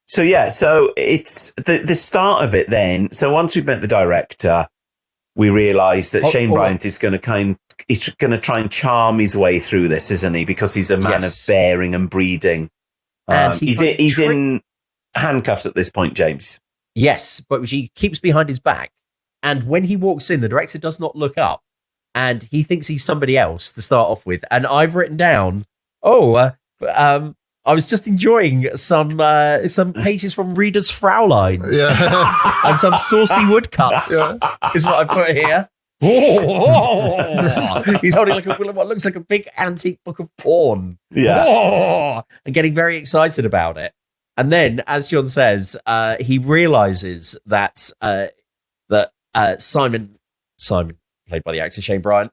So it's the start of it then. So once we've met the director, we realise that Shane Bryant is going to try and charm his way through this, isn't he? Because he's a man of bearing and breeding. And he's in handcuffs at this point, James. Yes, but he keeps behind his back. And when he walks in, the director does not look up. And he thinks he's somebody else to start off with. And I've written down, I was just enjoying some pages from Reader's Fraulein. Yeah. And some saucy woodcuts is what I put here. He's holding what looks like a big antique book of porn. Yeah. And getting very excited about it. And then, as John says, he realizes that Simon, played by the actor Shane Bryant,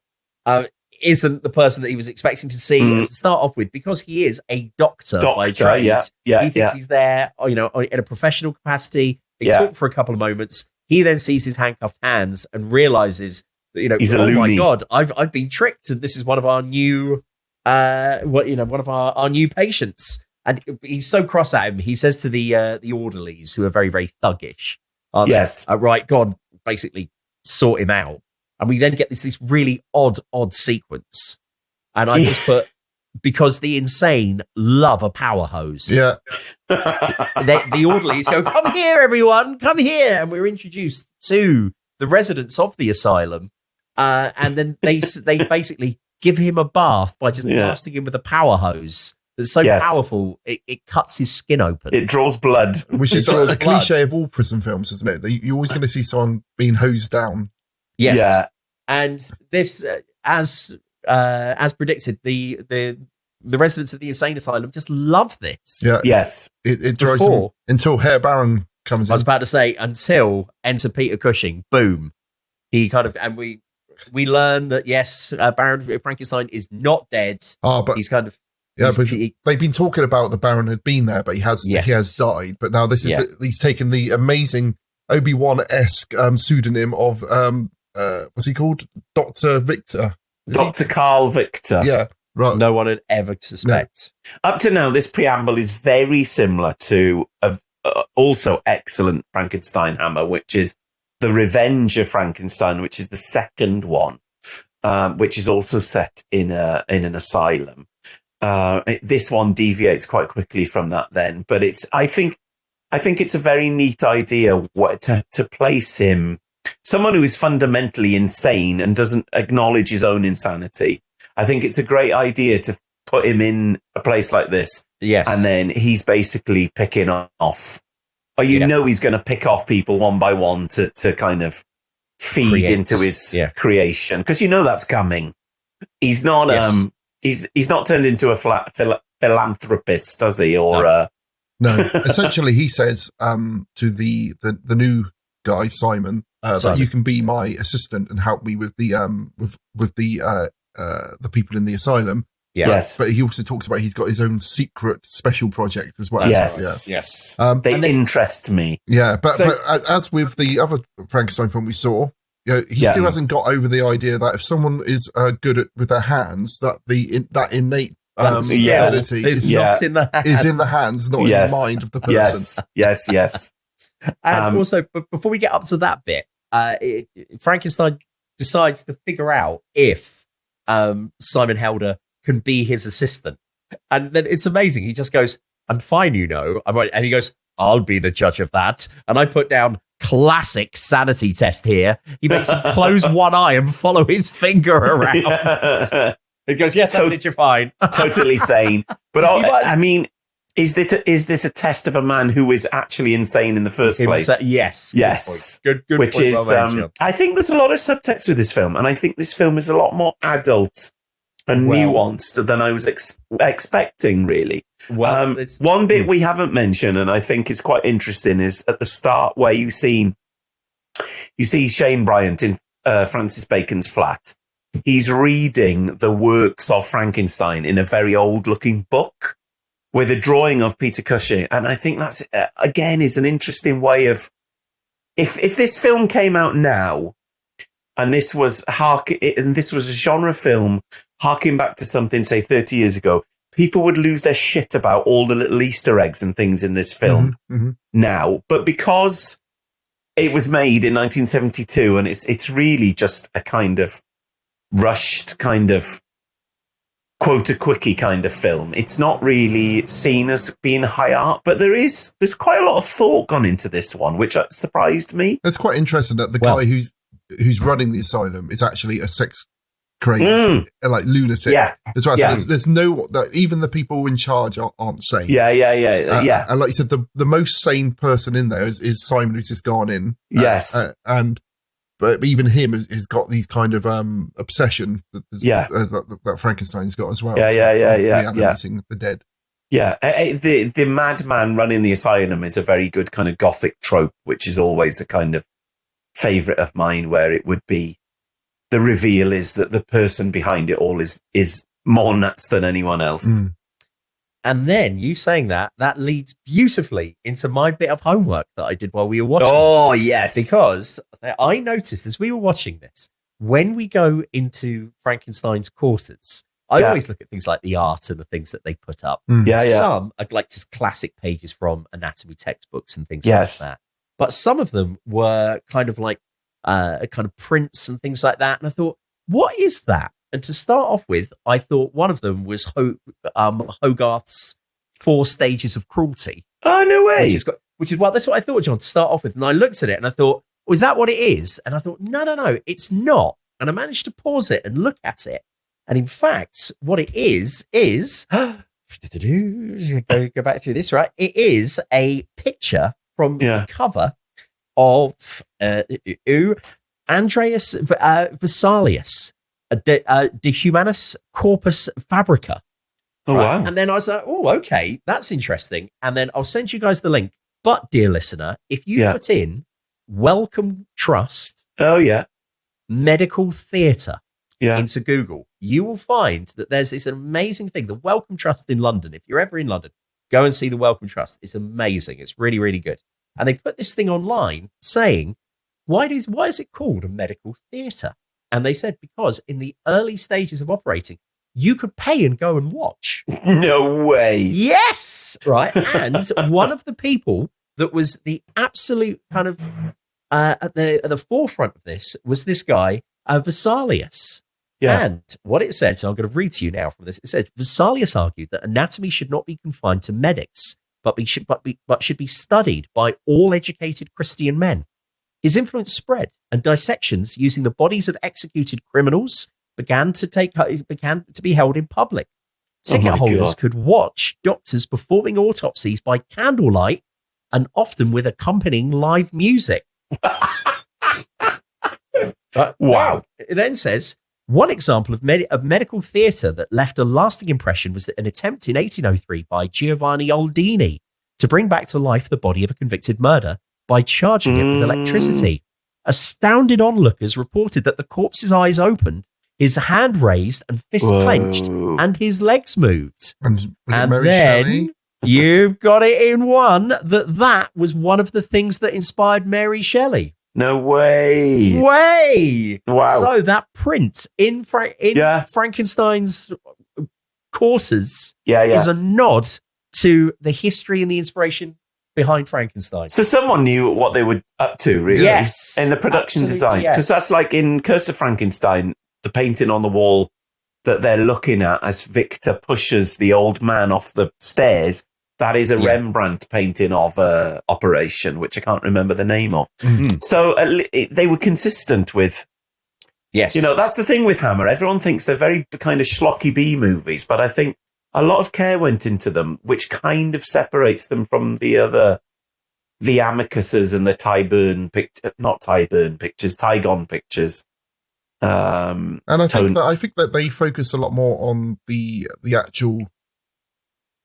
isn't the person that he was expecting to see to start off with, because he is a doctor by trade. He thinks he's there, in a professional capacity. They talk for a couple of moments. He then sees his handcuffed hands and realizes that, he's a loony. My God, I've been tricked, and this is one of our new, one of our new patients. And he's so cross at him. He says to the orderlies, who are very, very thuggish, right, go on, basically sort him out. And we then get this really odd sequence. And I just put, because the insane love a power hose. Yeah. The orderlies go, "Come here, everyone, come here." And we're introduced to the residents of the asylum. And then they basically give him a bath by just blasting him with a power hose. It's so powerful, it cuts his skin open. It draws blood. Which is a cliche of all prison films, isn't it? You're always going to see someone being hosed down. Yes. Yeah. And this, as predicted, the residents of the insane asylum just love this. Yeah. Yes. It drives them until Herr Baron comes in. I was about to say, until enter Peter Cushing, boom. He kind of, and we learn that, yes, Baron Frankenstein is not dead. But he's kind of, yeah, but they've been talking about the Baron had been there, but he has died. But now this is he's taken the amazing Obi-Wan-esque pseudonym of what's he called? Dr. Victor. Dr. Carl Victor. Yeah, right. No one would ever suspect. No. Up to now, this preamble is very similar to also excellent Frankenstein Hammer, which is The Revenge of Frankenstein, which is the second one, which is also set in an asylum. This one deviates quite quickly from that then, but I think it's a very neat idea to place him, someone who is fundamentally insane and doesn't acknowledge his own insanity. I think it's a great idea to put him in a place like this. Yes. And then he's basically picking off, or he's going to pick off people one by one to kind of feed into his creation. Because that's coming. He's not, he's not turned into a philanthropist, does he? Or, no. Essentially, he says to the new guy, Simon, that you can be my assistant and help me with the people in the asylum. Yes. But he also talks about he's got his own secret special project as well. Yes. They interest me. Yeah, but as with the other Frankenstein film we saw, he still hasn't got over the idea that if someone is good with their hands, that that innate ability is in the hands, not in the mind of the person. Yes. And also, before we get up to that bit, Frankenstein decides to figure out if Simon Helder can be his assistant. And then it's amazing. He just goes, I'm fine, I'm right. And he goes, I'll be the judge of that. And I put down classic sanity test here. He makes him close one eye and follow his finger around. Yeah. He goes, yes, I think you're fine. Totally sane. But I mean, is this a test of a man who is actually insane in the first place? Yes. Good Which point, is, I think there's a lot of subtext with this film. And I think this film is a lot more adult and nuanced than I was expecting, really. Well, one bit we haven't mentioned, and I think is quite interesting, is at the start where you see Shane Bryant in Francis Bacon's flat. He's reading the works of Frankenstein in a very old-looking book with a drawing of Peter Cushing, and I think that's again is an interesting way of if this film came out now. And this was a genre film harking back to something, say, 30 years ago. People would lose their shit about all the little Easter eggs and things in this film now. But because it was made in 1972 and it's really just a kind of rushed kind of quote-a-quickie kind of film, it's not really seen as being high art. But there's quite a lot of thought gone into this one, which surprised me. It's quite interesting that the guy who's running the asylum is actually a sex crazy, like lunatic. As well. So there's no, even the people in charge aren't sane. Yeah. And like you said, the most sane person in there is Simon, who's just gone in. Yes. But even him has got these kind of obsession that Frankenstein's got as well. Reanimating the dead. Yeah, the madman running the asylum is a very good kind of gothic trope, which is always a kind of favorite of mine, where it would be the reveal is that the person behind it all is more nuts than anyone else. And then you saying that leads beautifully into my bit of homework that I did while we were watching. Oh, yes. Because I noticed as we were watching this, when we go into Frankenstein's quarters, I always look at things like the art and the things that they put up. Some are like just classic pages from anatomy textbooks and things like that. But some of them were kind of like kind of prints and things like that. And I thought, what is that? And to start off with, I thought one of them was Hogarth's 4 Stages of Cruelty. Oh, no way. That's what I thought, John, to start off with. And I looked at it and I thought, is that what it is? And I thought, no, it's not. And I managed to pause it and look at it. And in fact, what it is go back through this, right? It is a picture from the cover of Andreas Vesalius, De Humanis Corpus Fabrica. Oh, wow. And then I was like, oh, okay, that's interesting. And then I'll send you guys the link. But, dear listener, if you put in Wellcome Trust medical theatre into Google, you will find that there's this amazing thing, the Wellcome Trust in London. If you're ever in London, go and see the Wellcome Trust. It's amazing. It's really, really good. And they put this thing online saying, why is it called a medical theatre? And they said, because in the early stages of operating, you could pay and go and watch. No way. Yes. Right. And one of the people that was the absolute kind of at the forefront of this was this guy, Vesalius. Yeah. And what it said, so I'm going to read to you now from this. It said, Vesalius argued that anatomy should not be confined to medics, but should be studied by all educated Christian men. His influence spread, and dissections using the bodies of executed criminals began to be held in public. Ticket holders could watch doctors performing autopsies by candlelight and often with accompanying live music. Wow. It then says, one example of medical theatre that left a lasting impression was an attempt in 1803 by Giovanni Aldini to bring back to life the body of a convicted murderer by charging it with electricity. Astounded onlookers reported that the corpse's eyes opened, his hand raised and fist clenched, and his legs moved. And then Shelley? You've got it in one that was one of the things that inspired Mary Shelley. No way. Wow. So that print in Frankenstein's courses is a nod to the history and the inspiration behind Frankenstein. So someone knew what they were up to, really? Yes. In the production design. Because that's like in Curse of Frankenstein, the painting on the wall that they're looking at as Victor pushes the old man off the stairs. That is a Rembrandt painting of Operation, which I can't remember the name of. Mm-hmm. So they were consistent with... Yes. You know, that's the thing with Hammer. Everyone thinks they're very kind of schlocky B movies, but I think a lot of care went into them, which kind of separates them from the Amicuses and the Tygon pictures. And I think that they focus a lot more on the actual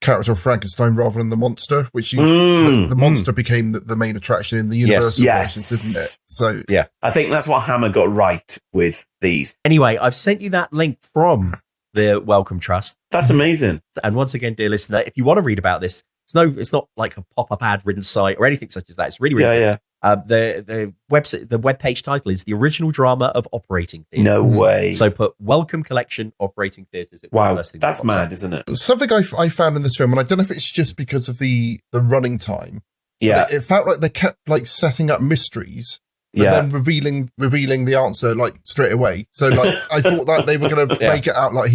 character of Frankenstein rather than the monster, which the monster became the main attraction in the Universal versions, didn't it? So yeah, I think that's what Hammer got right with these. Anyway, I've sent you that link from the Wellcome Trust. That's amazing. And once again, dear listener, if you want to read about this, it's not like a pop-up ad-ridden site or anything such as that. It's really, really good. The website, the webpage title is The Original Drama of Operating Theatres. No way. So put Wellcome Collection Operating Theatres. Wow, that's mad, isn't it? Something I found in this film, and I don't know if it's just because of the running time. Yeah, it felt like they kept like setting up mysteries, and then revealing the answer like straight away. So like I thought that they were going to make it out like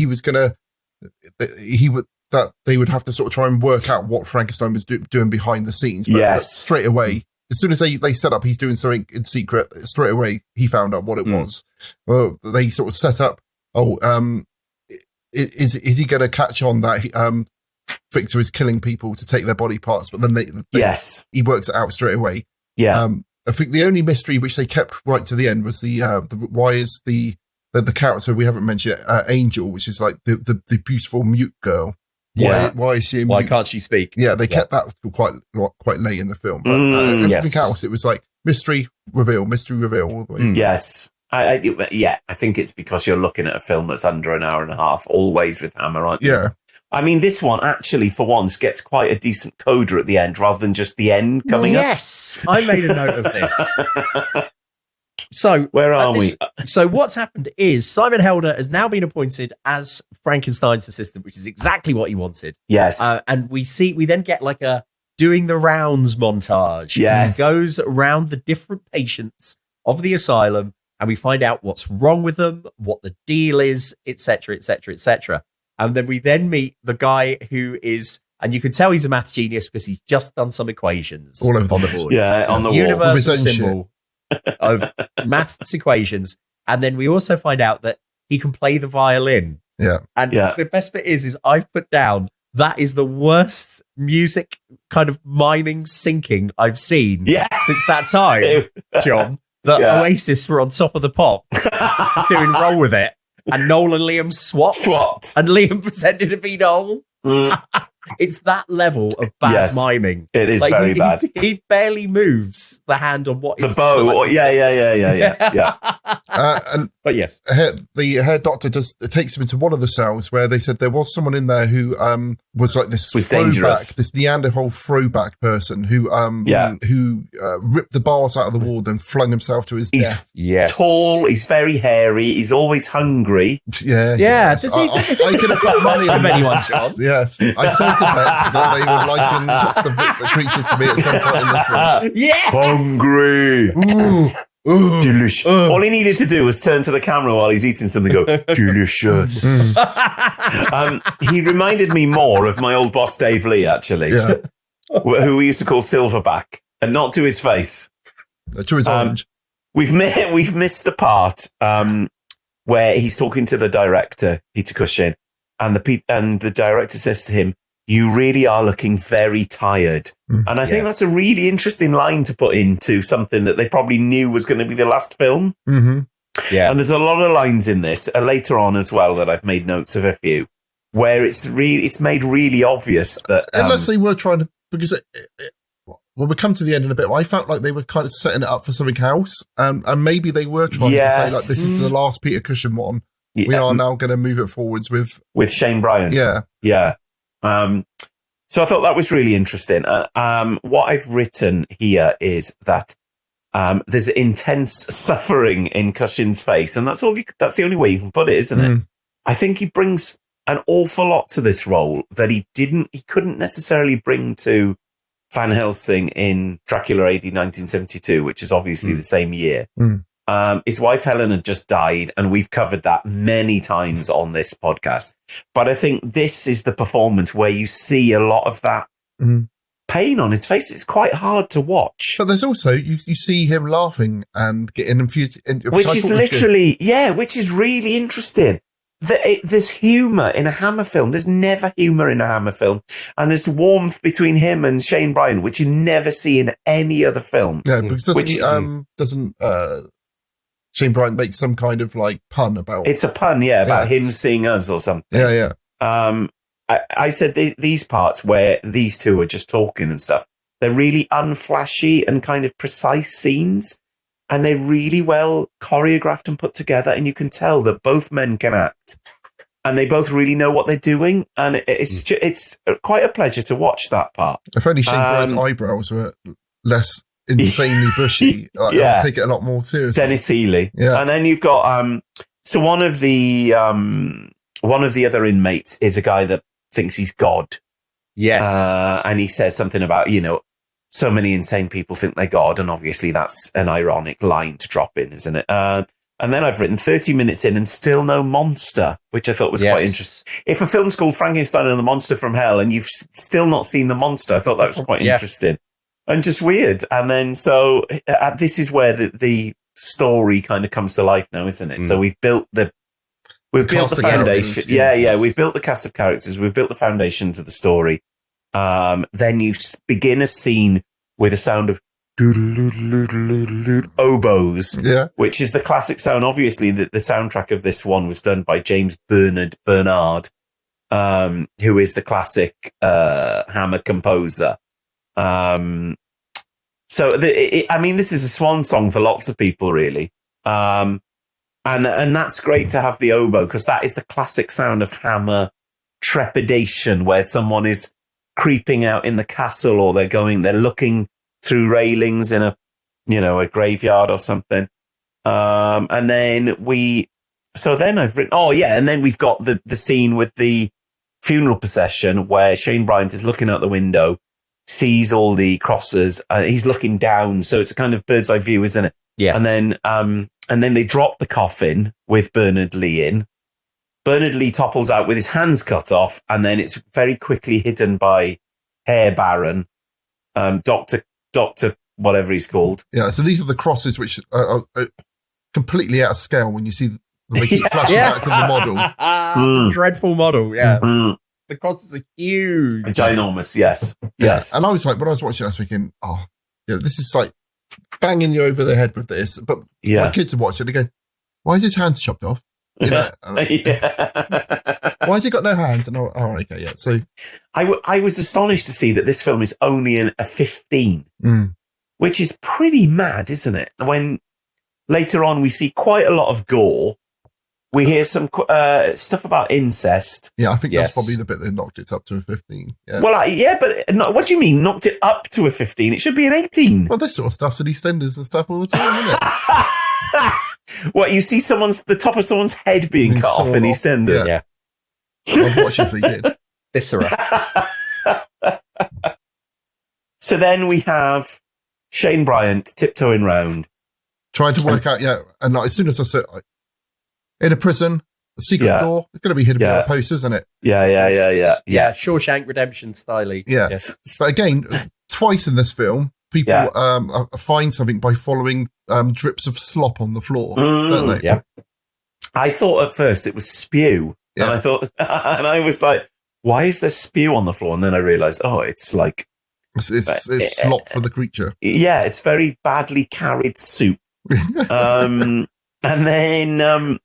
that they would have to sort of try and work out what Frankenstein was doing behind the scenes. But straight away, as soon as they set up he's doing something in secret, straight away he found out what it was. Well, they sort of set up, is he going to catch on that Victor is killing people to take their body parts? But then he works it out straight away. Yeah. I think the only mystery which they kept right to the end was the why is the character we haven't mentioned, Angel, which is like the beautiful mute girl. Why is she? Why can't she speak? Yeah, they kept that quite late in the film. But everything else, it was like mystery reveal all the way. Yes, I think it's because you're looking at a film that's under an hour and a half, always with Hammer, aren't you? Yeah. I mean, this one actually, for once, gets quite a decent coda at the end, rather than just the end coming up. Yes, I made a note of this. So where are we? So what's happened is Simon Helder has now been appointed as Frankenstein's assistant, which is exactly what he wanted. Yes. And we then get like a doing the rounds montage. Yes. He goes around the different patients of the asylum and we find out what's wrong with them, what the deal is, etc., etc., etc. And then we meet the guy who is, and you can tell he's a maths genius because he's just done some equations all over on the board. Yeah, on the universal symbol of maths equations. And then we also find out that he can play the violin. Yeah. And the best bit is I've put down that is the worst music kind of miming syncing I've seen since that time, John. That Oasis were on Top of the Pop doing Roll With It. And Noel and Liam swapped. And Liam pretended to be Noel. It's that level of bad miming. It is very bad. He barely moves the hand on what the bow. Like, yeah. But yes, the head doctor takes him into one of the cells where they said there was someone in there who was like this dangerous, this Neanderthal throwback person who ripped the bars out of the wall, then flung himself to his death. He's tall. He's very hairy. He's always hungry. Yeah. Yes. I could have got money on anyone, John. Yes, I said to bet that they would liken the creature to me at some point in this one. Yes, hungry. Ooh, delicious. All he needed to do was turn to the camera while he's eating something and go, delicious. He reminded me more of my old boss, Dave Lee, actually, who we used to call Silverback, and not to his face. To his orange. We've missed the part where he's talking to the director, Peter Cushing, and the director says to him, "You really are looking very tired." And I think that's a really interesting line to put into something that they probably knew was going to be the last film. Mm-hmm. Yeah. And there's a lot of lines in this later on as well that I've made notes of a few where it's made really obvious that unless they were trying to, because we'll come to the end in a bit. I felt like they were kind of setting it up for something else, and maybe they were trying to say like, this is the last Peter Cushing one. We are now going to move it forwards with Shane Bryant. Yeah. So I thought that was really interesting. What I've written here is that there's intense suffering in Cushing's face, and that's the only way you can put it, isn't it? I think he brings an awful lot to this role that he couldn't necessarily bring to Van Helsing in Dracula AD 1972, which is obviously the same year. His wife Helen had just died, and we've covered that many times on this podcast. But I think this is the performance where you see a lot of that pain on his face. It's quite hard to watch. But there's also, you see him laughing and getting infused. Which is really interesting. There's humour in a Hammer film. There's never humour in a Hammer film. And there's warmth between him and Shane Bryant, which you never see in any other film. Yeah, because doesn't Shane Bryant make some kind of like pun about... It's a pun, about him seeing us or something. Yeah. I said these parts where these two are just talking and stuff, they're really unflashy and kind of precise scenes, and they're really well choreographed and put together, and you can tell that both men can act, and they both really know what they're doing, and it's quite a pleasure to watch that part. If only Shane Bryant's eyebrows were less... insanely bushy. I'll take it a lot more seriously. Dennis Healy. Yeah. And then you've got so one of the other inmates is a guy that thinks he's God. Yes. And he says something about, so many insane people think they're God, and obviously that's an ironic line to drop in, isn't it? And then I've written 30 minutes in and still no monster, which I thought was quite interesting. If a film's called Frankenstein and the Monster from Hell and you've still not seen the monster, I thought that was quite interesting. And just weird. And then, so this is where the story kind of comes to life now, isn't it? So we've built the foundation. We've built the cast of characters. We've built the foundations of the story. Then you begin a scene with a sound of oboes, which is the classic sound. Obviously, the soundtrack of this one was done by James Bernard, who is the classic Hammer composer. This is a swan song for lots of people, really. And that's great to have the oboe, because that is the classic sound of Hammer trepidation, where someone is creeping out in the castle, or they're looking through railings in a graveyard or something. And then I've written, and then we've got the scene with the funeral procession where Shane Bryant is looking out the window, sees all the crosses, he's looking down, so it's a kind of bird's eye view, isn't it? Yeah. And then they drop the coffin with Bernard Lee in. Bernard Lee topples out with his hands cut off, and then it's very quickly hidden by Herr Baron, Doctor whatever he's called. Yeah, so these are the crosses which are completely out of scale when you see they keep flashing back to the model. Dreadful model, yeah. The crosses are huge. Ginormous, yes. Yes. And I was like, when I was watching, I was thinking, this is like banging you over the head with this. But my kids are watching it again. Why is his hands chopped off? You know? Yeah. Why has he got no hands? No, okay, yeah. So I was astonished to see that this film is only a 15, which is pretty mad, isn't it? When later on we see quite a lot of gore. We hear some stuff about incest. Yeah, I think that's probably the bit that knocked it up to a 15. Yeah. Well, but what do you mean knocked it up to a 15? It should be an 18. Well, this sort of stuff's in EastEnders and stuff all the time, isn't it? What, you see the top of someone's head being cut off in EastEnders? Yeah. I'd watch if they did. Viscera. So then we have Shane Bryant tiptoeing round. Trying to work out, and like, as soon as I said, in a prison, a secret door, it's going to be hidden by posters, isn't it? Yeah. Shawshank Redemption style. Yeah. Yes. But again, twice in this film, people find something by following drips of slop on the floor, don't they? Yeah. I thought at first it was spew. Yeah. And I thought, and I was like, why is there spew on the floor? And then I realized, it's like... It's slop for the creature. Yeah, it's very badly carried soup. And then...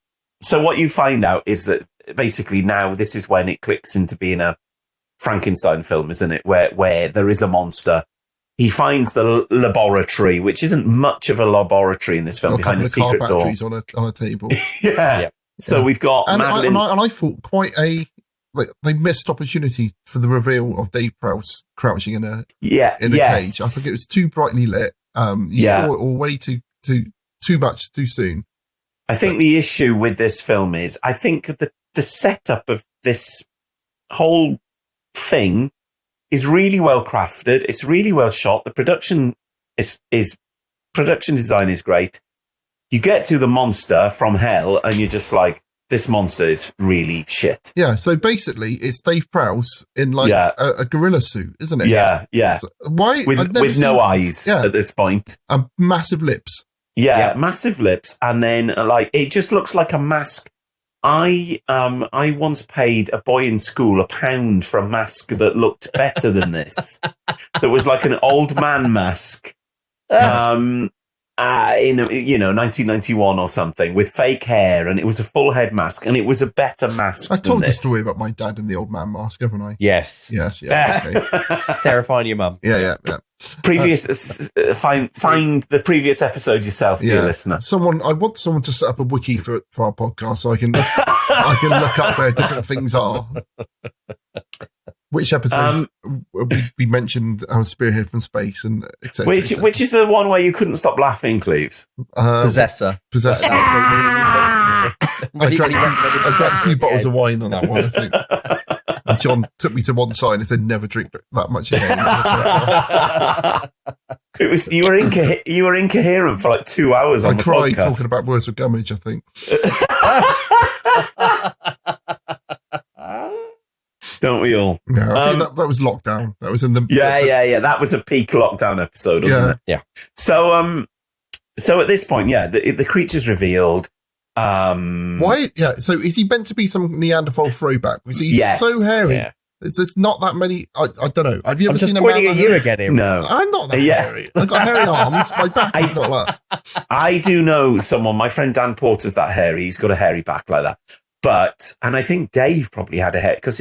So what you find out is that basically now this is when it clicks into being a Frankenstein film, isn't it? Where there is a monster. He finds the laboratory, which isn't much of a laboratory in this film, behind a secret door. Batteries on a table. Yeah. So we've got Madeline... and I thought quite they missed opportunity for the reveal of Dave Prowse crouching in a cage. I think it was too brightly lit. You saw it all way too much too soon. I think the issue with this film is, I think the setup of this whole thing is really well crafted. It's really well shot. The production production design is great. You get to the monster from hell and you're just like, this monster is really shit. Yeah. So basically it's Dave Prowse in a gorilla suit, isn't it? Yeah. Yeah. So why? With no eyes at this point. And massive lips. Yeah, massive lips, and then it just looks like a mask. I once paid a boy in school £1 for a mask that looked better than this. That was like an old man mask, in 1991 or something, with fake hair, and it was a full head mask, and it was a better mask. I told the story about my dad and the old man mask, haven't I? Yes. Yeah. Okay. It's terrifying your mum. Yeah. Find the previous episode yourself, dear listener. I want someone to set up a wiki for our podcast so I can look up where different things are. Which episodes we mentioned Spearhead from Space and etc. Which is the one where you couldn't stop laughing, Cleves? Possessor. I drank 2 bottles of wine on that one, I think. And John took me to one side and said, "Never drink that much again." It was you were incoherent for like 2 hours on the podcast. I cried talking about Words of Gummidge, I think. Don't we all? Yeah, that was lockdown. That was in the yeah. That was a peak lockdown episode, wasn't it? Yeah. So at this point, the creature's revealed. Why? Yeah. So is he meant to be some Neanderthal throwback? Because he's so hairy. Yeah. There's not that many. I don't know. Have you ever seen a man? Pointing at you again, here. No, I'm not that hairy. I've got hairy arms. My back is not that. I do know someone. My friend Dan Porter's that hairy. He's got a hairy back like that. And I think Dave probably had a hair because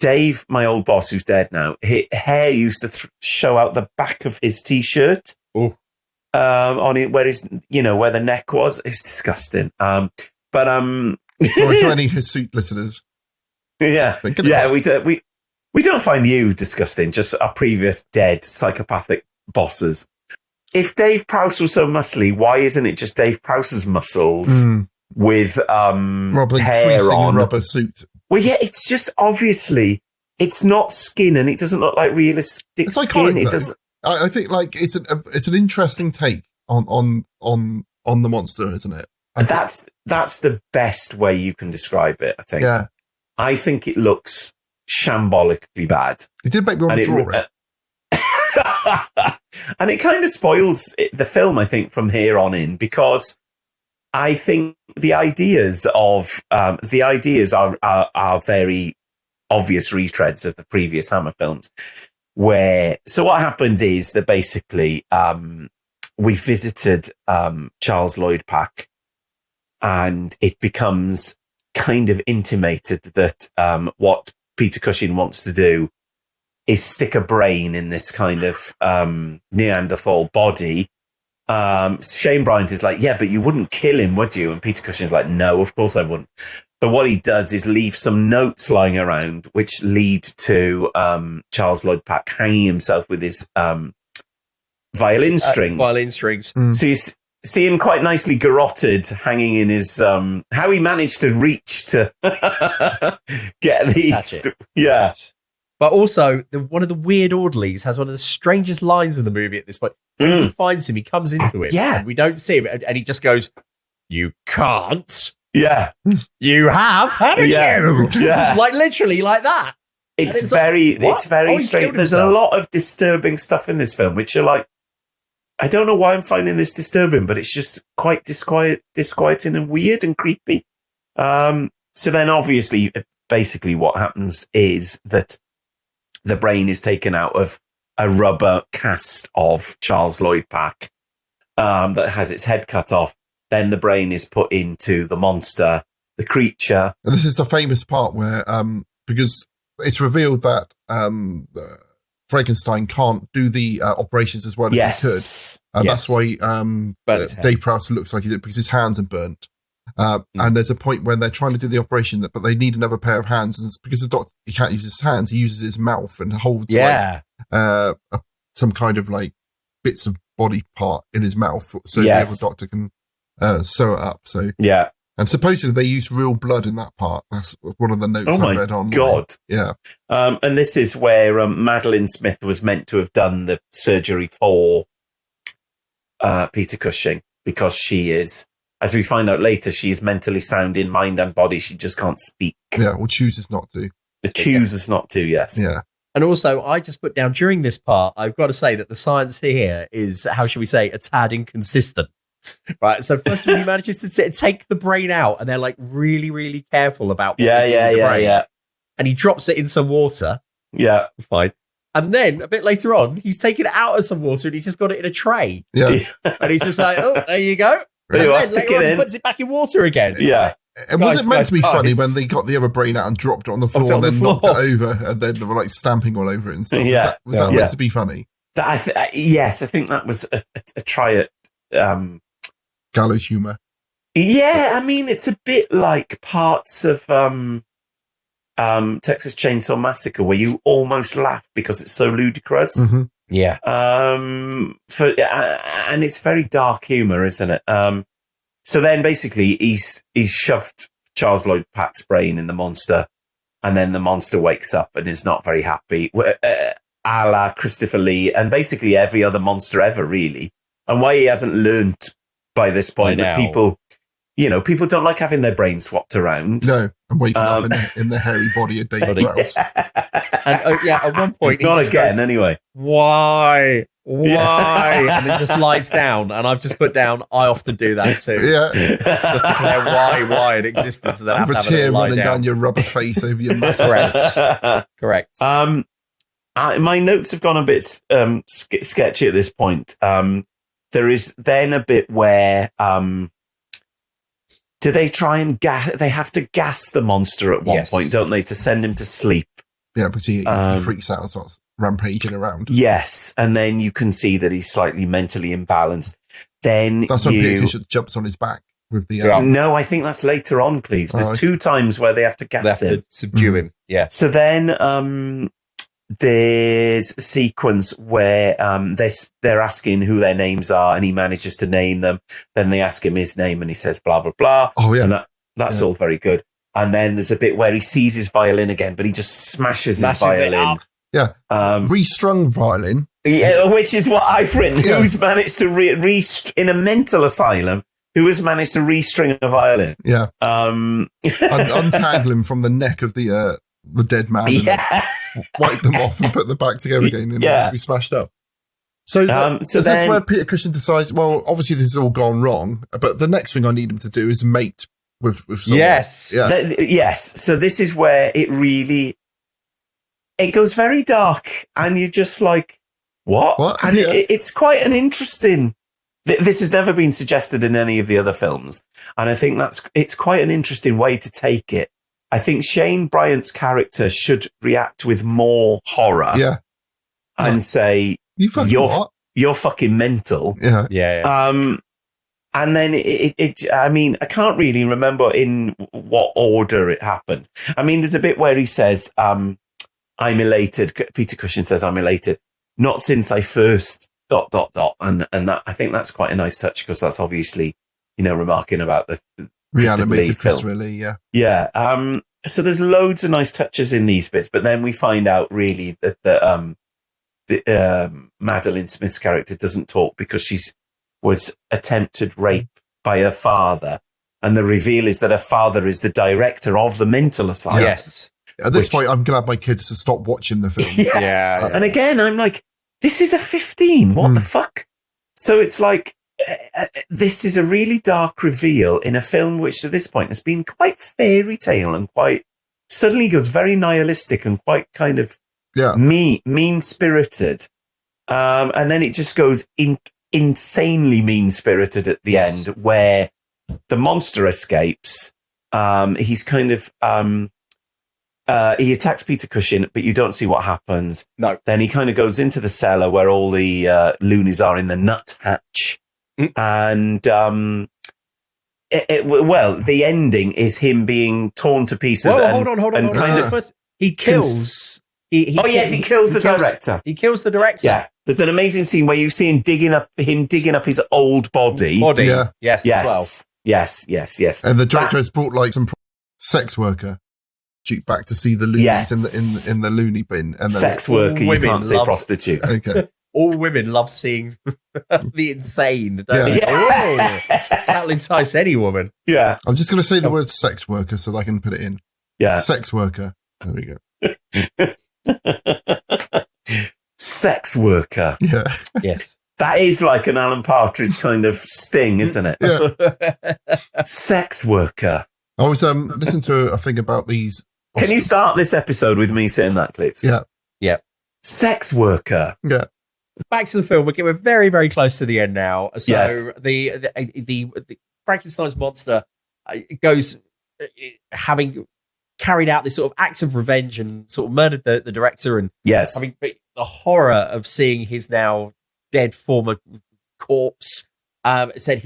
Dave, my old boss, who's dead now, his hair used to show out the back of his t-shirt. Oh. On it where where the neck was. It's disgusting. So to any History listeners. Yeah. We don't find you disgusting, just our previous dead psychopathic bosses. If Dave Prowse was so muscly, why isn't it just Dave Prowse's muscles with hair on? A rubber suit. Well, yeah, it's just obviously it's not skin and it doesn't look like realistic skin. It doesn't. I think it's an interesting take on the monster, isn't it? That's the best way you can describe it, I think. Yeah. I think it looks shambolically bad. It did make me want to draw it. And it kind of spoils the film, I think, from here on in, because I think the ideas are very obvious retreads of the previous Hammer films. So what happens is that basically we visited Charles Lloyd Pack and it becomes kind of intimated that what Peter Cushing wants to do is stick a brain in this kind of Neanderthal body. Shane Bryant is like, yeah, but you wouldn't kill him, would you? And Peter Cushing's like, no, of course I wouldn't. But what he does is leave some notes lying around, which lead to Charles Lloyd Pack hanging himself with his violin strings. So you see him quite nicely garroted, hanging in his... how he managed to reach to get these... Yeah. But also, one of the weird orderlies has one of the strangest lines in the movie at this point. When he finds him, he comes into him. Yeah. And we don't see him. And he just goes, "You can't. Yeah. You have, haven't you?" Yeah. Like, literally like that. It's very strange. There's a lot of disturbing stuff in this film, which are like, I don't know why I'm finding this disturbing, but it's just quite disquieting and weird and creepy. So then obviously, basically what happens is that the brain is taken out of a rubber cast of Charles Lloyd Pack that has its head cut off. Then the brain is put into the monster, the creature. And this is the famous part where, because it's revealed that Frankenstein can't do the operations as well as he could. That's why Dave Prowse looks like he did, because his hands are burnt. And there's a point when they're trying to do the operation, but they need another pair of hands. And it's because the doctor, he can't use his hands, he uses his mouth and holds some kind of like bits of body part in his mouth, so the other doctor can sew it up. So and supposedly they use real blood in that part. That's one of the notes I read on. God, yeah. And this is where Madeline Smith was meant to have done the surgery for Peter Cushing, because she is, as we find out later, she is mentally sound in mind and body. She just can't speak. Yeah, or chooses not to. Chooses not to, yes. Yeah. And also, I just put down during this part, I've got to say that the science here is, how should we say, a tad inconsistent. Right. So first of all, he manages to take the brain out, and they're like really, really careful about what yeah. And he drops it in some water. Yeah. Fine. And then a bit later on, he's taken it out of some water and he's just got it in a tray. Yeah. And he's just like, oh, there you go. And then stick it in. He puts it back in water again. Yeah. And was it meant to be funny when they got the other brain out and dropped it on the floor and then knocked it over, and then they were like stamping all over it and stuff? Yeah. Was that meant to be funny? Yes, I think that was a try at gallows humor. Yeah, I mean, it's a bit like parts of Texas Chainsaw Massacre, where you almost laugh because it's so ludicrous. Mm-hmm. Yeah. And it's very dark humor, isn't it? So then basically he's shoved Charles Lloyd Pack's brain in the monster, and then the monster wakes up and is not very happy, a la Christopher Lee and basically every other monster ever, really. And why he hasn't learnt by this point that people don't like having their brain swapped around. No, and waking up in the hairy body of David Prowse. And at one point, not again, goes, anyway. Why? And then just lies down, and I've just put down, I often do that too. Yeah. Just declare why in existence, and then have a to have tear a lie running down your rubber face over your mouth. Correct. My notes have gone a bit sketchy at this point. There is then a bit where do they try and they have to gas the monster at one point, don't they, to send him to sleep? Yeah, because he freaks out and starts rampaging around. Yes, and then you can see that he's slightly mentally imbalanced. Then that's when Peter jumps on his back with the... No, I think that's later on, Cleves. There's 2 times where they have to gas him. Subdue him, yeah. So then there's a sequence where they're asking who their names are, and he manages to name them. Then they ask him his name, and he says blah, blah, blah. Oh, yeah. And that's all very good. And then there's a bit where he sees his violin again, but he just smashes his violin. Yeah. Restrung violin. Yeah, which is what I've written. Yeah. Who's managed to in a mental asylum, who has managed to restring a violin? Yeah. Untangle him from the neck of the dead man. Yeah. Wipe them off and put them back together again, and it'll be smashed up. So that's where Peter Cushing decides, well, obviously this has all gone wrong, but the next thing I need him to do is mate with someone. Yes. Yeah. Yes. So this is where it goes very dark, and you're just like, what? What? And it's quite an interesting This has never been suggested in any of the other films. And I think it's quite an interesting way to take it. I think Shane Bryant's character should react with more horror. Yeah. And say, you're fucking mental. Yeah. And then I can't really remember in what order it happened. I mean, there's a bit where he says, I'm elated. Peter Cushing says, I'm elated. Not since I first ... And that, I think that's quite a nice touch because that's obviously, remarking about the reanimated Christopher Lee. Yeah. Yeah. So there's loads of nice touches in these bits, but then we find out really that Madeline Smith's character doesn't talk because was attempted rape by her father. And the reveal is that her father is the director of the mental asylum. Yes. At this point, I'm glad my kids to stop watching the film. Yes. Yeah. And again, I'm like, this is a 15. What the fuck? So it's like, this is a really dark reveal in a film which to this point has been quite fairy tale and quite suddenly goes very nihilistic and quite kind of mean-spirited. And then it just goes insanely mean-spirited at the end where the monster escapes. He's kind of... he attacks Peter Cushing, but you don't see what happens. No. Then he kind of goes into the cellar where all the loonies are in the nut hatch. And, the ending is him being torn to pieces. Hold on. He kills. He kills the director. He kills the director. Yeah. There's an amazing scene where you see him digging up his old body. Yeah. Yes. Yes. Yes. And the director has brought like some sex worker back to see the loonies in the loony bin. And sex worker, you can't say prostitute. Okay. All women love seeing the insane. That'll entice any woman. Yeah. I'm just going to say the word sex worker so that I can put it in. Yeah. Sex worker. There we go. Sex worker. Yeah. Yes. That is like an Alan Partridge kind of sting, isn't it? Yeah. Sex worker. I was listening to a thing about these. Can you start this episode with me saying that, please? Yeah. Yeah. Sex worker. Yeah. Back to the film. We're very, very close to the end now. So yes. the Frankenstein's monster goes having carried out this sort of act of revenge and sort of murdered the director. And yes, I mean the horror of seeing his now dead former corpse. Said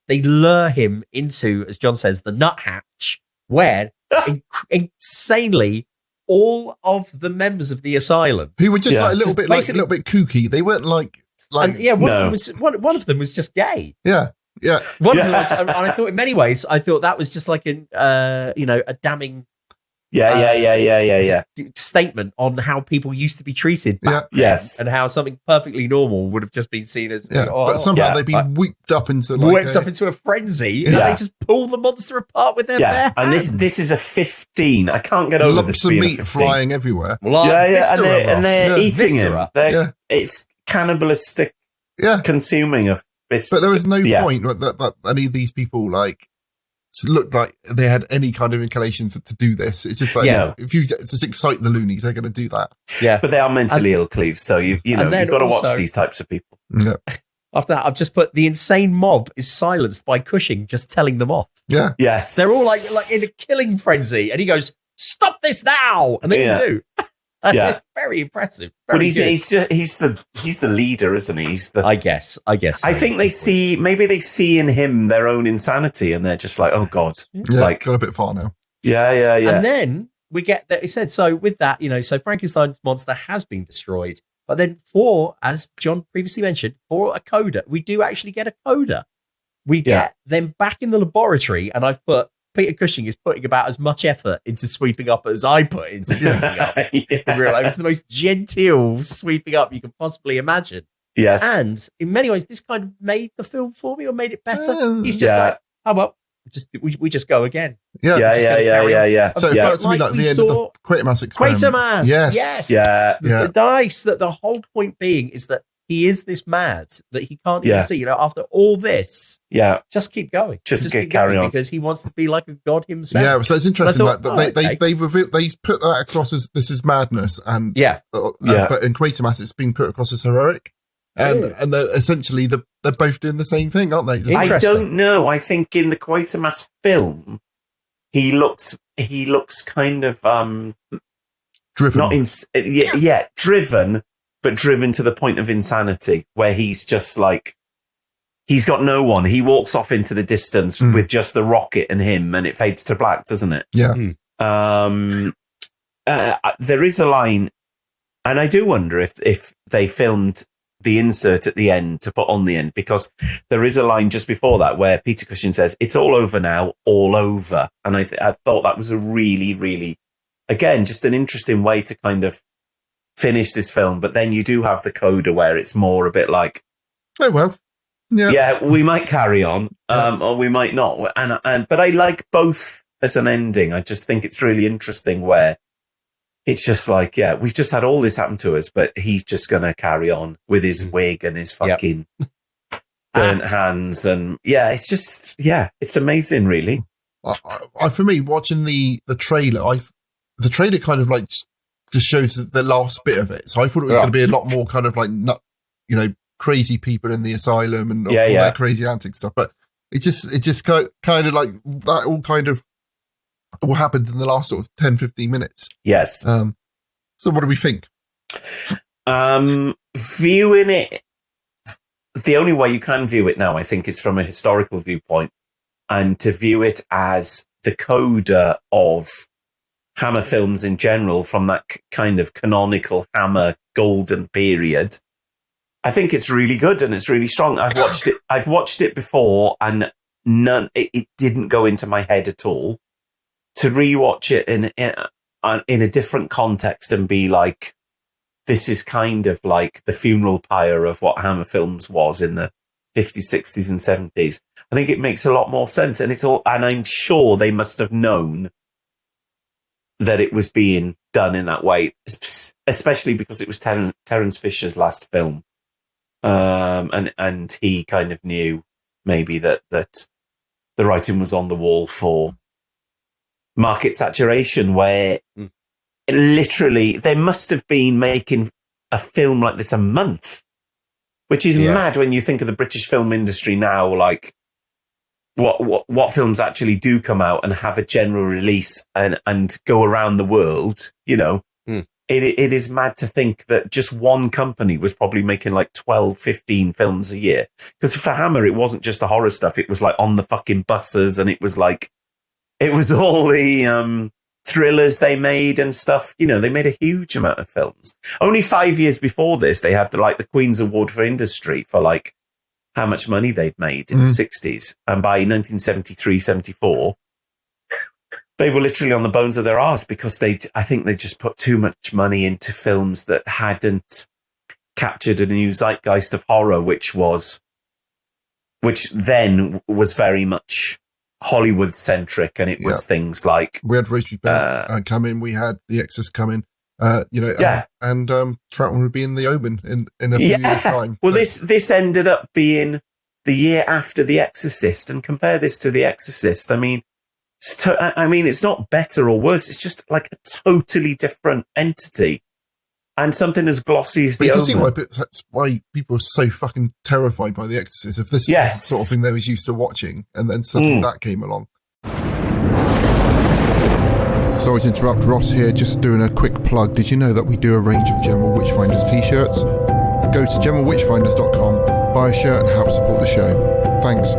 they lure him into, as John says, the nut hatch, where insanely all of the members of the asylum who were just like a little bit kooky. They weren't like one of them was just gay. Yeah. One of them was, and I thought in many ways that was just like a damning statement on how people used to be treated back then, yes, and how something perfectly normal would have just been seen as but somehow they've been whipped up into a frenzy and they just pull the monster apart with their bare and hands. this is a 15 I can't get over this being meat a 15. flying everywhere and they're eating him. It's cannibalistic consuming of this, but there was no point that any of these people looked like they had any kind of inclination to do this. It's just like if you just excite the loonies, they're going to do that. Yeah, but they are mentally ill, Cleve. So you've got to watch these types of people. Yeah. After that, I've just put the insane mob is silenced by Cushing just telling them off. Yeah, yes, they're all like in a killing frenzy, and he goes, "Stop this now!" And they do. Yeah, it's very impressive. But he's the leader, isn't he? I guess. I think they see in him their own insanity, and they're just like, oh god, got a bit far now. Yeah. And then we get that. He said so. With that, so Frankenstein's monster has been destroyed, but then as John previously mentioned, for a coda, we do actually get a coda. We get them back in the laboratory, and I've put. Peter Cushing is putting about as much effort into sweeping up as I put into sweeping up. In real life, it's the most genteel sweeping up you can possibly imagine. Yes. And in many ways, this kind of made the film for me or made it better. He's just like, how about we just go again? Yeah. So it felt to me like the end of the Quatermass experiment. Quatermass. Yes. Yeah. Nice. That the whole point being is that he is this mad that he can't even see. After all this, just keep going. Just carry on because he wants to be like a god himself. Yeah, so it's interesting. They put that across as this is madness, and but in Quatermass it's been put across as heroic, and essentially the they're both doing the same thing, aren't they? I don't know. I think in the Quatermass film, he looks kind of driven. Driven, but driven to the point of insanity, where he's just like, he's got no one. He walks off into the distance with just the rocket and him, and it fades to black, doesn't it? Yeah. There is a line, and I do wonder if they filmed the insert at the end to put on the end, because there is a line just before that where Peter Cushing says, "It's all over now, all over." And I thought that was a really, really, again, just an interesting way to kind of finish this film. But then you do have the coda where it's more a bit like, oh, well, yeah, we might carry on, or we might not. But I like both as an ending. I just think it's really interesting where it's just like, yeah, we've just had all this happen to us, but he's just going to carry on with his wig and his fucking burnt hands. And it's just, it's amazing, really. For me, watching the trailer, the trailer kind of like just shows the last bit of it. So I thought it was going to be a lot more kind of like, crazy people in the asylum and all that crazy antic stuff. But it just kind of like that all kind of what happened in the last sort of 10, 15 minutes. Yes. So what do we think? Viewing it, the only way you can view it now, I think, is from a historical viewpoint, and to view it as the coda of Hammer films in general from that kind of canonical Hammer golden period. I think it's really good and it's really strong. I've watched it before, and it didn't go into my head at all. To rewatch it in a different context and be like, this is kind of like the funeral pyre of what Hammer films was in the 50s, 60s and 70s. I think it makes a lot more sense. And and I'm sure they must have known that it was being done in that way, especially because it was Terence Fisher's last film. And he kind of knew maybe that the writing was on the wall for market saturation, where literally they must have been making a film like this a month, which is mad when you think of the British film industry now, like what films actually do come out and have a general release and go around the world, It is mad to think that just one company was probably making like 12, 15 films a year. Because for Hammer, it wasn't just the horror stuff. It was like on the fucking buses, and it was all the thrillers they made and stuff. They made a huge amount of films. Only 5 years before this, they had the Queen's Award for Industry for like how much money they'd made in the 60s. And by 1973, 74, they were literally on the bones of their arse, because I think they just put too much money into films that hadn't captured a new zeitgeist of horror, which then was very much Hollywood centric, and it was things like we had Rosemary Bell come in, we had The Exorcist come in, and Troutman would be in The Omen in a few years' time. Well, this ended up being the year after The Exorcist, and compare this to The Exorcist. I mean, it's not better or worse. It's just like a totally different entity, and something as glossy as The Omen. You can see why people are so fucking terrified by The Exorcist. If this is the sort of thing they was used to watching, and then suddenly that came along. Sorry to interrupt, Ross here, just doing a quick plug. Did you know that we do a range of General Witchfinders t-shirts? Go to generalwitchfinders.com, buy a shirt and help support the show. Thanks.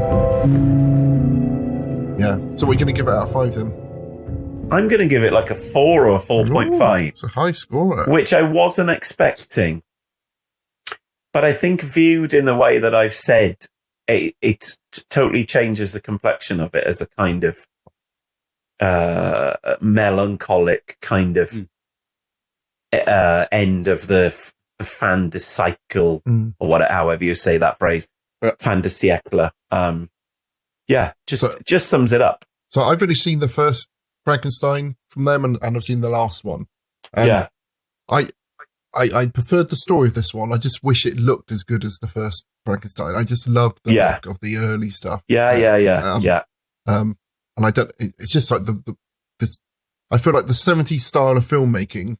Yeah. So we're going to give it out of 5 then? I'm going to give it like a 4 or a 4.5. It's a high score. Which I wasn't expecting. But I think viewed in the way that I've said, it totally changes the complexion of it as a kind of melancholic kind of end of the fantasycle, or however you say that phrase, fantasiecla. Just sums it up. So I've only seen the first Frankenstein from them, and I've seen the last one. I preferred the story of this one. I just wish it looked as good as the first Frankenstein. I just love the look of the early stuff. And I don't. It's just like this. I feel like the 70s style of filmmaking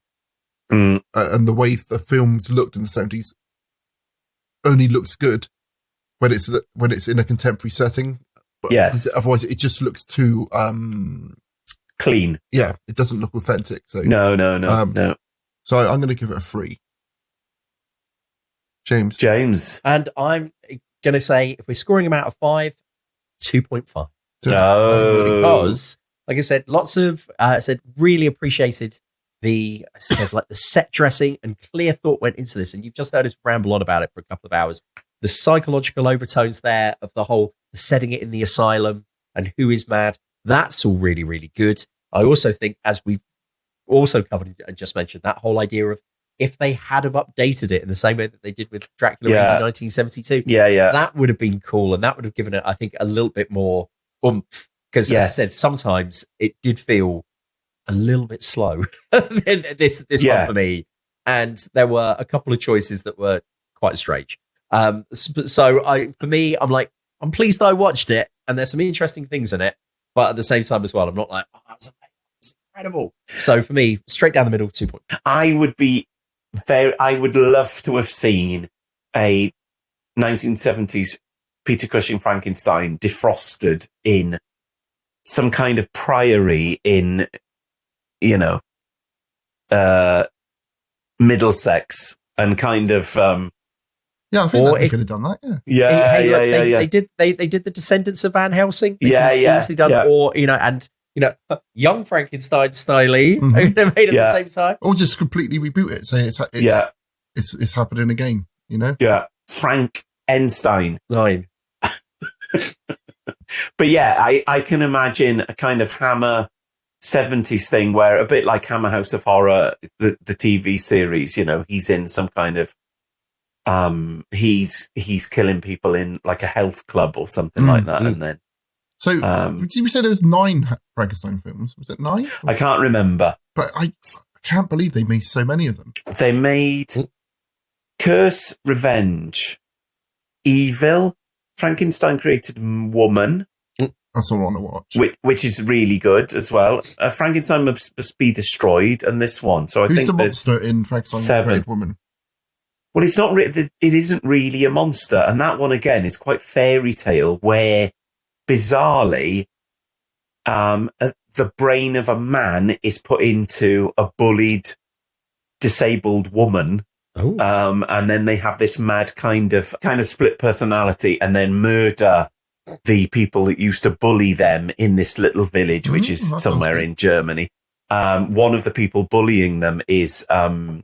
and the way the films looked in the 70s only looks good when it's in a contemporary setting. Yes. Otherwise, it just looks too clean. Yeah, it doesn't look authentic. So no. So I'm going to give it a 3. James, and I'm going to say if we're scoring them out of 5, 2.5. Because, like I said, lots of really appreciated the set dressing and clear thought went into this, and you've just heard us ramble on about it for a couple of hours. The psychological overtones there of the setting it in the asylum and who is mad, that's all really, really good. I also think, as we've also covered and just mentioned, that whole idea of if they had have updated it in the same way that they did with Dracula in 1972, that would have been cool, and that would have given it, I think, a little bit more oomph. Because, as I said, sometimes it did feel a little bit slow, this one for me. And there were a couple of choices that were quite strange. For me, I'm pleased that I watched it, and there's some interesting things in it. But at the same time as well, I'm not like, oh, that's incredible. So for me, straight down the middle, 2 points. I would love to have seen a 1970s Peter Cushing Frankenstein defrosted in some kind of priory in, Middlesex, and kind of, I think they could have done that. They did the Descendants of Van Helsing. Easily done, yeah. Or young Frankenstein style, made at the same time, or just completely reboot it. Say it's happening again. Yeah, Frankenstein. 9. But I can imagine a kind of Hammer 70s thing where, a bit like Hammer House of Horror, the TV series, he's in some kind of he's killing people in like a health club or something like that, and then. So, did we say there was 9 Frankenstein films? Was it 9? I can't remember, but I can't believe they made so many of them. They made Curse, Revenge, Evil, Frankenstein Created Woman. That's all I want to watch. Which is really good as well. Frankenstein Must Be Destroyed, and this one. So Who's think the monster in Frankenstein Created Woman? Well, it's not. It isn't really a monster, and that one again is quite fairy tale, where bizarrely, the brain of a man is put into a bullied, disabled woman. And then they have this mad kind of split personality, and then murder the people that used to bully them in this little village, which is somewhere in Germany. One of the people bullying them is the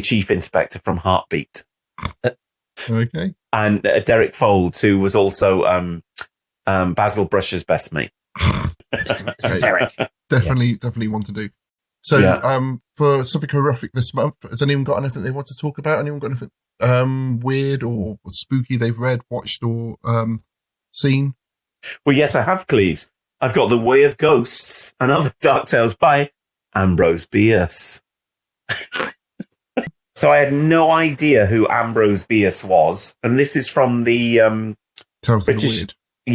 chief inspector from Heartbeat. Okay. And Derek Folds, who was also Basil Brush's best mate. Derek. Definitely want to do. So, for something horrific this month, has anyone got anything they want to talk about? Anyone got anything weird or spooky they've read, watched, or seen? Well, yes, I have, Cleves. I've got The Way of Ghosts and Other Dark Tales by Ambrose Bierce. So I had no idea who Ambrose Bierce was, and this is from the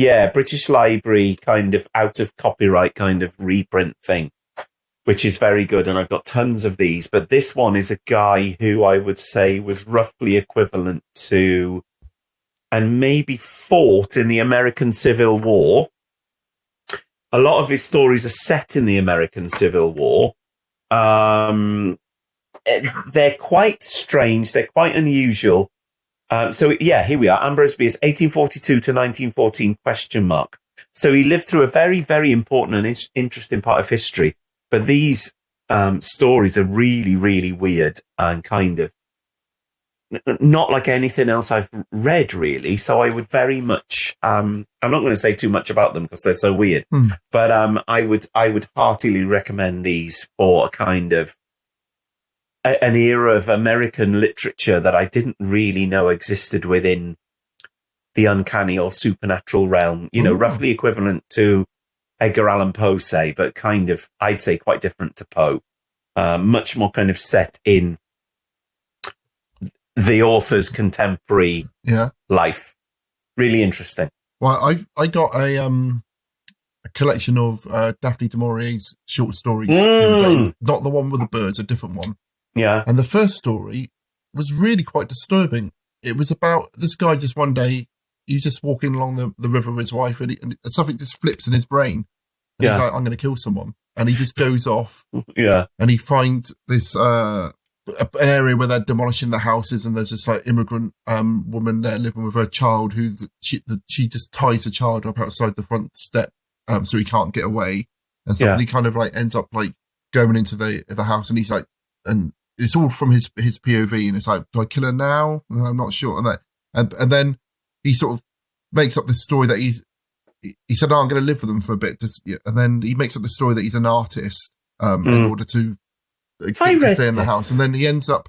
British Library kind of out of copyright kind of reprint thing, which is very good, and I've got tons of these. But this one is a guy who I would say was roughly equivalent to, and maybe fought in the American Civil War. A lot of his stories are set in the American Civil War. They're quite strange. They're quite unusual. Here we are. Ambrose Bierce, 1842 to 1914, ? So he lived through a very, very important and interesting part of history. But these stories are really, really weird and kind of not like anything else I've read, really. So I would very much, I'm not going to say too much about them because they're so weird, but I would heartily recommend these for a kind of an era of American literature that I didn't really know existed within the uncanny or supernatural realm, roughly equivalent to Edgar Allan Poe, say, but kind of, I'd say, quite different to Poe. Much more kind of set in the author's contemporary life. Really interesting. Well, I got a collection of Daphne du Maurier's short stories. Not the one with the birds, a different one. Yeah. And the first story was really quite disturbing. It was about this guy just one day he's just walking along the river with his wife, and something just flips in his brain. And he's like, I'm going to kill someone. And he just goes off. Yeah. And he finds this, an area where they're demolishing the houses, and there's this like immigrant woman there living with her child she just ties the child up outside the front step so he can't get away. And so he kind of like ends up like going into the house, and he's like, and it's all from his POV, and it's like, do I kill her now? I'm not sure. And then he sort of makes up this story that he said, I'm going to live with them for a bit. And then he makes up the story that he's an artist in order to stay in the house. And then he ends up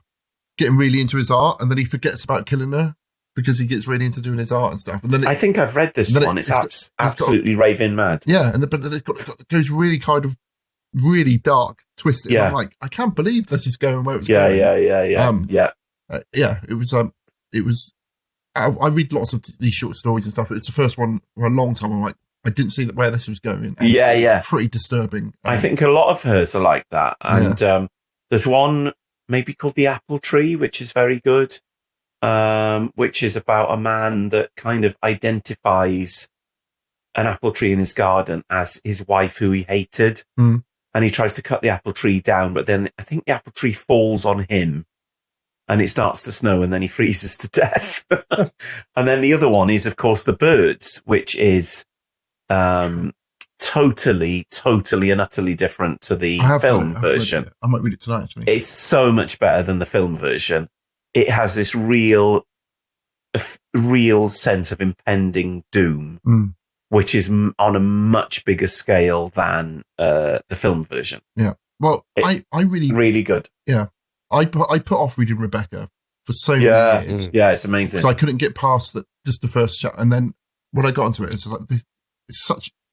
getting really into his art, and then he forgets about killing her because he gets really into doing his art and stuff. And then I think I've read this one. It's absolutely raving mad. Yeah, but then it goes really kind of really dark, twisted. Yeah. I'm like, I can't believe this is going where it's going. Yeah. It was. I read lots of these short stories and stuff. It's the first one for a long time. I'm like, I didn't see where this was going. And it's pretty disturbing. I think a lot of hers are like that. And there's one maybe called The Apple Tree, which is very good, which is about a man that kind of identifies an apple tree in his garden as his wife who he hated. And he tries to cut the apple tree down, but then I think the apple tree falls on him. And it starts to snow, and then he freezes to death. And then the other one is, of course, The Birds, which is totally and utterly different to the film version. I might read it tonight, actually. It's so much better than the film version. It has this real sense of impending doom, which is on a much bigger scale than the film version. Yeah. Well, I really good. Yeah. I put off reading Rebecca for so many years. Yeah, it's amazing. So I couldn't get past just the first chapter. And then when I got into it, it's like, it's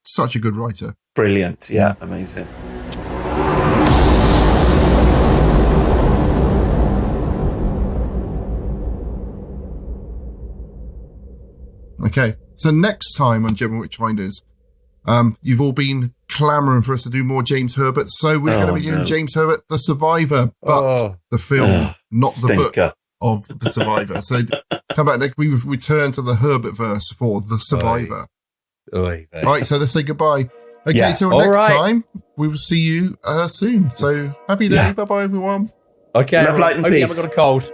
such a good writer. Brilliant. Yeah, amazing. Okay. So next time on General Witchfinders, you've all been clamoring for us to do more James Herbert, so we're going to be doing James Herbert, The Survivor, but the film, not Stinker. the book of The Survivor. So come back next. We return to the Herbert verse for The Survivor. All right, so let's say goodbye. Okay, so next time we will see you soon. So happy day. Bye bye, everyone. Okay, love, light, and peace. peace. I haven't got a cold.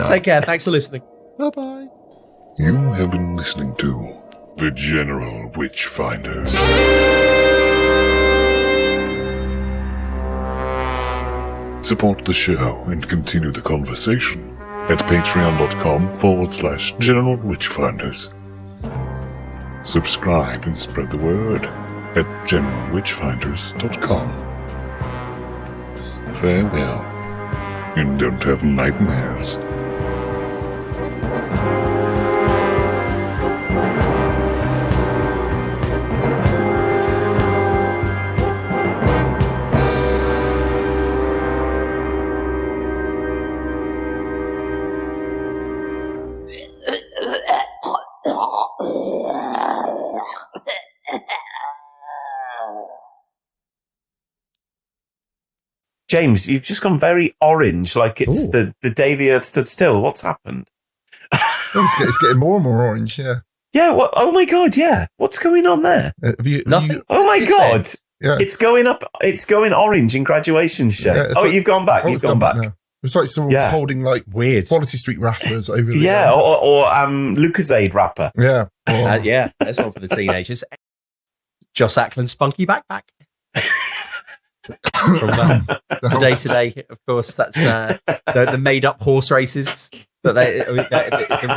Take care. Thanks for listening. Bye bye. You have been listening to the General Witchfinders. Support the show and continue the conversation at patreon.com/General Witchfinders. Subscribe and spread the word at generalwitchfinders.com. Farewell, and don't have nightmares. James, you've just gone very orange, like it's the day the earth stood still. What's happened? It's getting more and more orange, yeah. Yeah, what? Oh my God, yeah. What's going on there? Nothing. Oh my God. Yeah. It's going up. It's going orange in graduation shape. Yeah, you've gone back. You've gone back. Now. It's like someone holding like weird Quality Street wrappers over the or Lucasade wrapper. Yeah. Yeah, that's one for the teenagers. Joss Ackland's spunky backpack. From the day-to-day, of course, that's the made-up horse races. The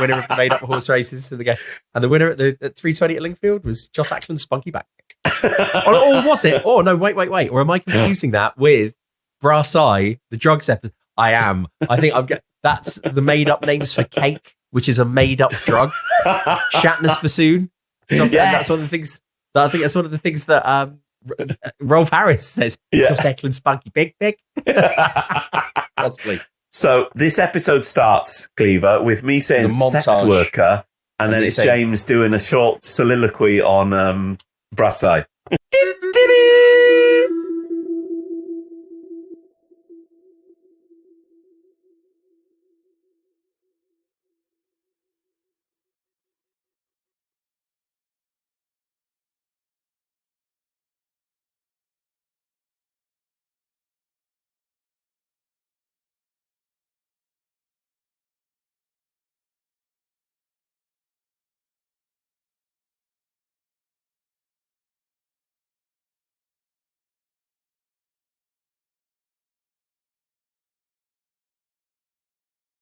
winner of the made-up horse races in the game, and the winner at the 320 at Lingfield was Joss Ackland's spunky backpack. or was it? Oh no, wait. Or am I confusing that with Brass Eye, the drugs episode? I am. I think that's the made-up names for cake, which is a made-up drug. Shatner's bassoon. Yes. That's one of the things. I think that's one of the things that Rolf Harris says. Joss Ackland's spunky big. Possibly. So this episode starts, Cleaver, with me saying sex worker, and then it's James doing a short soliloquy on Brass Eye.